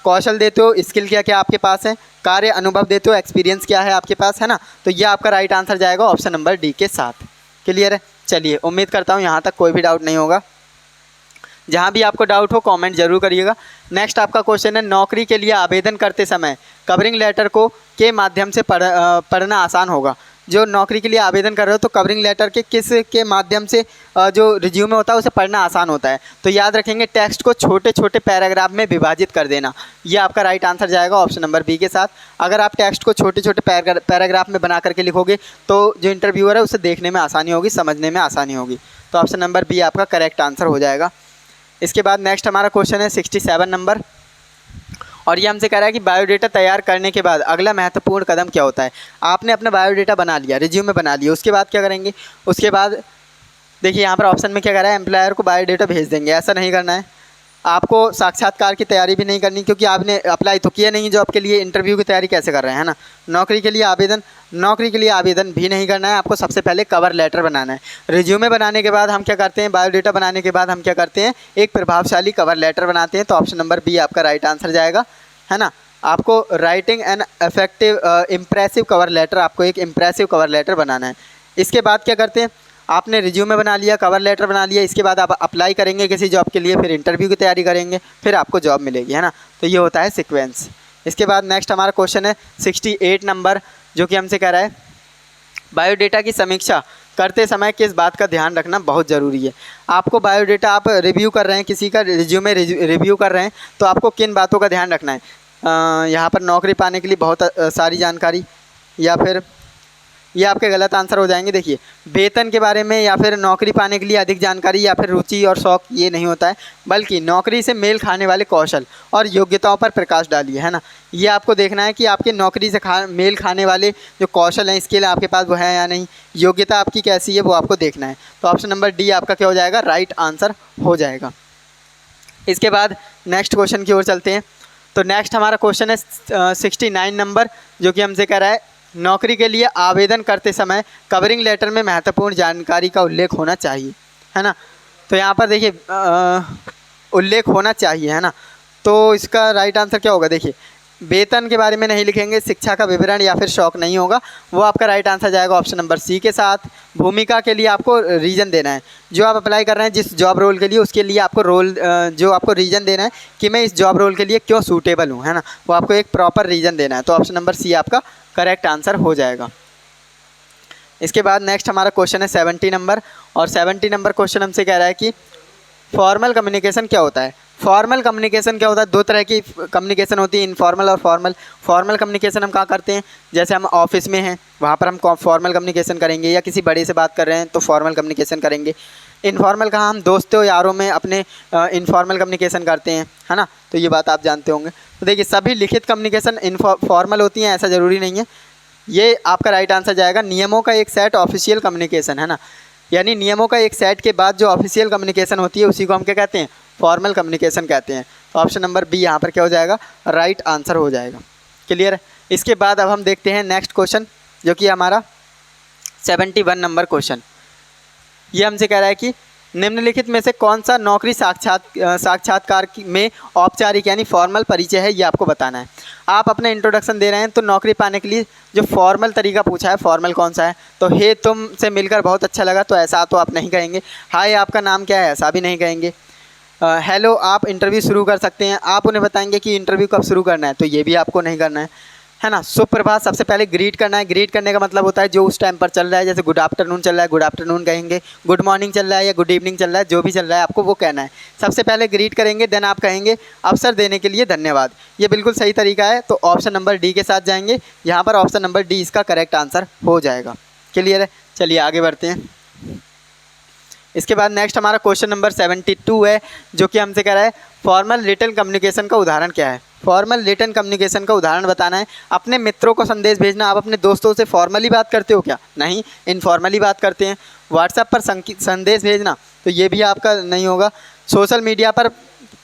कौशल देते हो, स्किल क्या क्या आपके पास है, कार्य अनुभव देते हो, एक्सपीरियंस क्या है आपके पास, है ना। तो ये आपका राइट आंसर जाएगा ऑप्शन नंबर डी के साथ। क्लियर है, चलिए उम्मीद करता हूँ यहाँ तक कोई भी डाउट नहीं होगा। जहाँ भी आपको डाउट हो कमेंट जरूर करिएगा। नेक्स्ट आपका क्वेश्चन है, नौकरी के लिए आवेदन करते समय कवरिंग लेटर को के माध्यम से पढ़ना आसान होगा। जो नौकरी के लिए आवेदन कर रहे हो तो कवरिंग लेटर के किस के माध्यम से जो रिज्यूमे होता है उसे पढ़ना आसान होता है। तो याद रखेंगे, टेक्स्ट को छोटे छोटे पैराग्राफ में विभाजित कर देना, ये आपका राइट आंसर जाएगा ऑप्शन नंबर बी के साथ। अगर आप टेक्स्ट को छोटे छोटे पैराग्राफ में बना करके लिखोगे तो जो इंटरव्यूअर है उसे देखने में आसानी होगी, समझने में आसानी होगी। तो ऑप्शन नंबर बी आपका करेक्ट आंसर हो जाएगा। इसके बाद नेक्स्ट हमारा क्वेश्चन है 67 नंबर, और ये हमसे कह रहा है कि बायोडेटा तैयार करने के बाद अगला महत्वपूर्ण कदम क्या होता है। आपने अपना बायोडेटा बना लिया, रिज्यूमे बना लिया, उसके बाद क्या करेंगे? उसके बाद देखिए यहाँ पर ऑप्शन में क्या कह रहा है, एम्प्लॉयर को बायोडेटा भेज देंगे। ऐसा नहीं करना है, आपको साक्षात्कार की तैयारी भी नहीं करनी, क्योंकि आपने अप्लाई तो किया नहीं जॉब के लिए, इंटरव्यू की तैयारी कैसे कर रहे हैं, है ना। नौकरी के लिए आवेदन भी नहीं करना है, आपको सबसे पहले कवर लेटर बनाना है। रिज्यूमे बनाने के बाद हम क्या करते हैं, बायोडेटा बनाने के बाद हम क्या करते हैं, एक प्रभावशाली कवर लेटर बनाते हैं। तो ऑप्शन नंबर बी आपका राइट आंसर जाएगा, है ना। आपको writing an effective impressive cover letter, आपको एक इम्प्रेसिव कवर लेटर बनाना है। इसके बाद क्या करते हैं, आपने रिज्यूमे बना लिया, कवर लेटर बना लिया, इसके बाद आप अप्लाई करेंगे किसी जॉब के लिए, फिर इंटरव्यू की तैयारी करेंगे, फिर आपको जॉब मिलेगी, है ना। तो ये होता है सीक्वेंस। इसके बाद नेक्स्ट हमारा क्वेश्चन है 68 नंबर, जो कि हमसे कह रहा है बायोडेटा की समीक्षा करते समय किस बात का ध्यान रखना बहुत ज़रूरी है। आपको बायोडेटा आप रिव्यू कर रहे हैं, किसी का रिज्यूमे रिव्यू कर रहे हैं, तो आपको किन बातों का ध्यान रखना है। यहाँ पर नौकरी पाने के लिए बहुत सारी जानकारी, या फिर ये आपके गलत आंसर हो जाएंगे। देखिए, वेतन के बारे में, या फिर नौकरी पाने के लिए अधिक जानकारी, या फिर रुचि और शौक, ये नहीं होता है, बल्कि नौकरी से मेल खाने वाले कौशल और योग्यताओं पर प्रकाश डालिए, है ना। ये आपको देखना है कि आपके नौकरी से मेल खाने वाले जो कौशल हैं, स्किल आपके पास वो है या नहीं, योग्यता आपकी कैसी है, वो आपको देखना है। तो ऑप्शन नंबर डी आपका क्या हो जाएगा, राइट आंसर हो जाएगा। इसके बाद नेक्स्ट क्वेश्चन की ओर चलते हैं। तो नेक्स्ट हमारा क्वेश्चन है 69 नंबर, जो कि हमसे कह रहा है नौकरी के लिए आवेदन करते समय कवरिंग लेटर में महत्वपूर्ण जानकारी का उल्लेख होना चाहिए, है ना। तो यहाँ पर देखिए उल्लेख होना चाहिए, है ना। तो इसका राइट आंसर क्या होगा, देखिए वेतन के बारे में नहीं लिखेंगे, शिक्षा का विवरण या फिर शौक नहीं होगा, वो आपका राइट आंसर जाएगा ऑप्शन नंबर सी के साथ। भूमिका के लिए आपको रीज़न देना है, जो आप अप्लाई कर रहे हैं जिस जॉब रोल के लिए, उसके लिए आपको जो आपको रीज़न देना है कि मैं इस जॉब रोल के लिए क्यों सूटेबल हूँ, है ना। वो आपको एक प्रॉपर रीज़न देना है। तो ऑप्शन नंबर सी आपका करेक्ट आंसर हो जाएगा। इसके बाद नेक्स्ट हमारा क्वेश्चन है 70 नंबर, और 70 नंबर क्वेश्चन हमसे कह रहा है कि फॉर्मल कम्युनिकेशन क्या होता है। फॉर्मल कम्युनिकेशन क्या होता है, दो तरह की कम्युनिकेशन होती है, इनफॉर्मल और फॉर्मल। फॉर्मल कम्युनिकेशन हम कहाँ करते हैं, जैसे हम ऑफिस में हैं वहाँ पर हम फॉर्मल कम्युनिकेशन करेंगे, या किसी बड़े से बात कर रहे हैं तो फॉर्मल कम्युनिकेशन करेंगे। इनफॉर्मल कहाँ हम दोस्तों यारों में अपने इनफॉर्मल कम्युनिकेशन करते हैं, है ना। तो ये बात आप जानते होंगे। तो देखिए, सभी लिखित कम्युनिकेशन फॉर्मल होती हैं, ऐसा ज़रूरी नहीं है। ये आपका राइट आंसर जाएगा, नियमों का एक सेट ऑफिशियल कम्युनिकेशन, है ना। यानी नियमों का एक सेट के बाद जो ऑफिशियल कम्युनिकेशन होती है उसी को हम क्या कहते हैं, फॉर्मल कम्युनिकेशन कहते हैं। तो ऑप्शन नंबर बी यहाँ पर क्या हो जाएगा, राइट आंसर हो जाएगा। क्लियर है। इसके बाद अब हम देखते हैं नेक्स्ट क्वेश्चन, जो कि हमारा 71 नंबर क्वेश्चन। ये हमसे कह रहा है कि निम्नलिखित में से कौन सा नौकरी साक्षात्कार में औपचारिक यानी फॉर्मल परिचय है, ये आपको बताना है। आप अपना इंट्रोडक्शन दे रहे हैं, तो नौकरी पाने के लिए जो फॉर्मल तरीका पूछा है, फॉर्मल कौन सा है। तो हे तुमसे मिलकर बहुत अच्छा लगा, तो ऐसा तो आप नहीं कहेंगे। हाय आपका नाम क्या है, ऐसा भी नहीं कहेंगे। हेलो आप इंटरव्यू शुरू कर सकते हैं, आप उन्हें बताएंगे कि इंटरव्यू कब शुरू करना है, तो ये भी आपको नहीं करना है ना। सुप्रभात सबसे पहले ग्रीट करना है। ग्रीट करने का मतलब होता है जो उस टाइम पर चल रहा है, जैसे गुड आफ्टरनून चल रहा है, गुड आफ्टरनून कहेंगे। गुड मॉर्निंग चल रहा है या गुड इवनिंग चल रहा है, जो भी चल रहा है आपको वो कहना है। सबसे पहले ग्रीट करेंगे, देन आप कहेंगे अवसर देने के लिए धन्यवाद। ये बिल्कुल सही तरीका है। तो ऑप्शन नंबर डी के साथ जाएंगे, यहाँ पर ऑप्शन नंबर डी इसका करेक्ट आंसर हो जाएगा। क्लियर है। चलिए आगे बढ़ते हैं। इसके बाद नेक्स्ट हमारा क्वेश्चन नंबर 72 है, जो कि हमसे कह रहा है फॉर्मल रिटन कम्युनिकेशन का उदाहरण क्या है। फॉर्मल रिटन कम्युनिकेशन का उदाहरण बताना है। अपने मित्रों को संदेश भेजना, आप अपने दोस्तों से फॉर्मली बात करते हो क्या, नहीं, इनफॉर्मली बात करते हैं। व्हाट्सएप पर संदेश भेजना, तो ये भी आपका नहीं होगा। सोशल मीडिया पर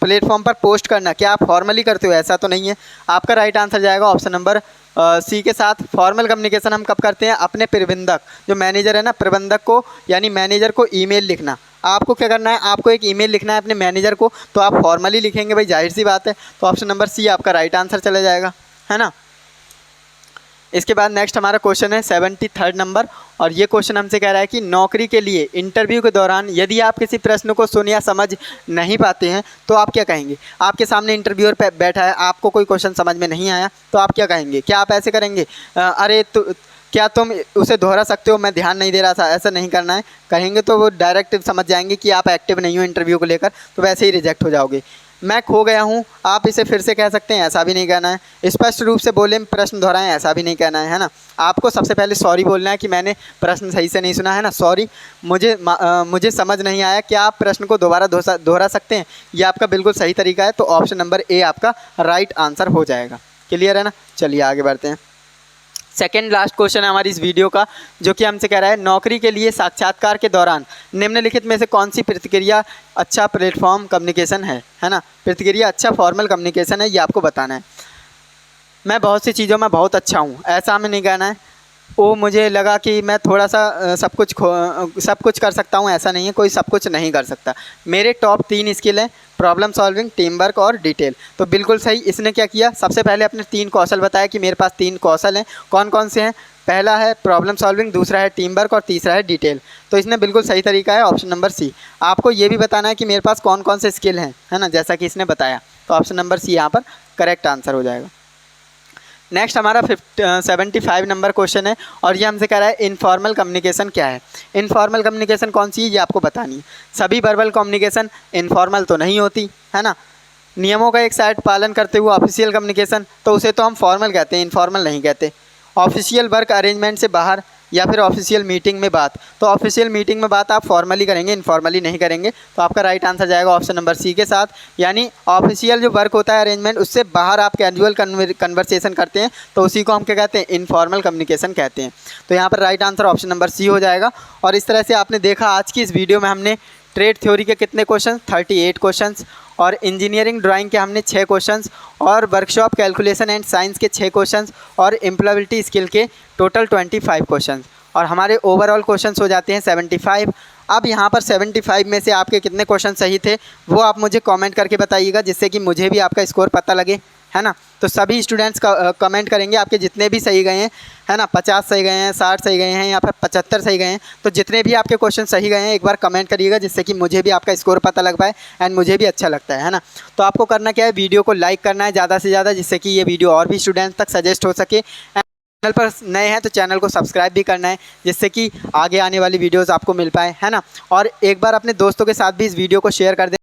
प्लेटफॉर्म पर पोस्ट करना, क्या आप फॉर्मली करते हो, ऐसा तो नहीं है। आपका राइट आंसर जाएगा ऑप्शन नंबर सी के साथ। फॉर्मल कम्युनिकेशन हम कब करते हैं, अपने प्रबंधक, जो मैनेजर है ना, प्रबंधक को यानी मैनेजर को ईमेल लिखना। आपको क्या करना है, आपको एक ईमेल लिखना है अपने मैनेजर को, तो आप फॉर्मली लिखेंगे, भाई जाहिर सी बात है। तो ऑप्शन नंबर सी आपका राइट आंसर चला जाएगा, है ना। इसके बाद नेक्स्ट हमारा क्वेश्चन है 73 नंबर, और ये क्वेश्चन हमसे कह रहा है कि नौकरी के लिए इंटरव्यू के दौरान यदि आप किसी प्रश्न को सुन या समझ नहीं पाते हैं तो आप क्या कहेंगे। आपके सामने इंटरव्यूअर बैठा है, आपको कोई क्वेश्चन समझ में नहीं आया तो आप क्या कहेंगे। क्या आप ऐसे करेंगे, अरे तो क्या तुम उसे दोहरा सकते हो, मैं ध्यान नहीं दे रहा था, ऐसा नहीं करना है कहेंगे तो वो डायरेक्ट समझ जाएंगे कि आप एक्टिव नहीं हो इंटरव्यू को लेकर, तो वैसे ही रिजेक्ट हो जाओगे। मैं खो गया हूँ, आप इसे फिर से कह सकते हैं, ऐसा भी नहीं कहना है। स्पष्ट रूप से बोले, प्रश्न दोहराएं, ऐसा भी नहीं कहना है ना। आपको सबसे पहले सॉरी बोलना है कि मैंने प्रश्न सही से नहीं सुना है ना, सॉरी मुझे समझ नहीं आया, क्या आप प्रश्न को दोबारा दोहरा सकते हैं। ये आपका बिल्कुल सही तरीका है, तो ऑप्शन नंबर ए आपका राइट आंसर हो जाएगा। क्लियर है ना। चलिए आगे बढ़ते हैं। सेकेंड लास्ट क्वेश्चन है हमारी इस वीडियो का, जो कि हमसे कह रहा है नौकरी के लिए साक्षात्कार के दौरान निम्नलिखित में से कौन सी प्रतिक्रिया अच्छा प्लेटफॉर्म कम्युनिकेशन है ना। प्रतिक्रिया अच्छा फॉर्मल कम्युनिकेशन है, ये आपको बताना है। मैं बहुत सी चीज़ों में बहुत अच्छा हूँ, ऐसा हमें नहीं कहना है। वो मुझे लगा कि मैं थोड़ा सा सब कुछ कर सकता हूँ, ऐसा नहीं है, कोई सब कुछ नहीं कर सकता। मेरे टॉप 3 स्किल हैं, प्रॉब्लम सॉल्विंग, टीम वर्क और डिटेल। तो बिल्कुल सही। इसने क्या किया, सबसे पहले अपने 3 कौशल बताया कि मेरे पास 3 कौशल हैं। कौन कौन से हैं। पहला है प्रॉब्लम सॉल्विंग, दूसरा है टीम वर्क और तीसरा है डिटेल। तो इसने बिल्कुल सही तरीका है ऑप्शन नंबर सी। आपको ये भी बताना है कि मेरे पास कौन कौन से स्किल हैं, है ना, जैसा कि इसने बताया। तो ऑप्शन नंबर सी यहाँ पर करेक्ट आंसर हो जाएगा। नेक्स्ट हमारा 75 नंबर क्वेश्चन है, और ये हमसे कह रहा है इनफॉर्मल कम्युनिकेशन क्या है। इनफॉर्मल कम्युनिकेशन कौन सी है, ये आपको बतानी है। सभी वर्बल कम्युनिकेशन इनफॉर्मल तो नहीं होती, है ना। नियमों का एक साइड पालन करते हुए ऑफिशियल कम्युनिकेशन, तो उसे तो हम फॉर्मल कहते हैं, इनफॉर्मल नहीं कहते। ऑफिशियल वर्क अरेंजमेंट से बाहर या फिर ऑफिशियल मीटिंग में बात, तो ऑफिशियल मीटिंग में बात आप फॉर्मली करेंगे, इनफॉर्मली नहीं करेंगे। तो आपका राइट आंसर जाएगा ऑप्शन नंबर सी के साथ। यानी ऑफिशियल जो वर्क होता है अरेंजमेंट, उससे बाहर आप कैजुअल कन्वर्सेशन करते हैं, तो उसी को हम क्या कहते हैं, इनफॉर्मल कम्युनिकेशन कहते हैं। तो यहाँ पर right answer option number C हो जाएगा। और इस तरह से आपने देखा आज की इस वीडियो में हमने ट्रेड थ्योरी के कितने क्वेश्चन, 38 क्वेश्चंस, और इंजीनियरिंग ड्राइंग के हमने 6 क्वेश्चंस, और वर्कशॉप कैलकुलेशन एंड साइंस के 6 क्वेश्चंस, और एम्प्लॉयबिलिटी स्किल के टोटल 25 क्वेश्चंस, और हमारे ओवरऑल क्वेश्चंस हो जाते हैं 75। अब यहाँ पर 75 में से आपके कितने क्वेश्चन सही थे वो आप मुझे कमेंट करके बताइएगा, जिससे कि मुझे भी आपका स्कोर पता लगे, है ना। तो सभी स्टूडेंट्स कमेंट करेंगे आपके जितने भी सही गए हैं, है ना, 50 सही गए हैं, 60 सही गए हैं, या फिर 75 सही गए हैं। तो जितने भी आपके क्वेश्चन सही गए हैं एक बार कमेंट करिएगा, जिससे कि मुझे भी आपका स्कोर पता लग पाए एंड मुझे भी अच्छा लगता है ना। तो आपको करना क्या है, वीडियो को लाइक करना है ज़्यादा से ज़्यादा, जिससे कि ये वीडियो और भी स्टूडेंट्स तक सजेस्ट हो सके। चैनल पर नए हैं तो चैनल को सब्सक्राइब भी करना है, जिससे कि आगे आने वाली वीडियोस आपको मिल पाए, है ना। और एक बार अपने दोस्तों के साथ भी इस वीडियो को शेयर कर दें।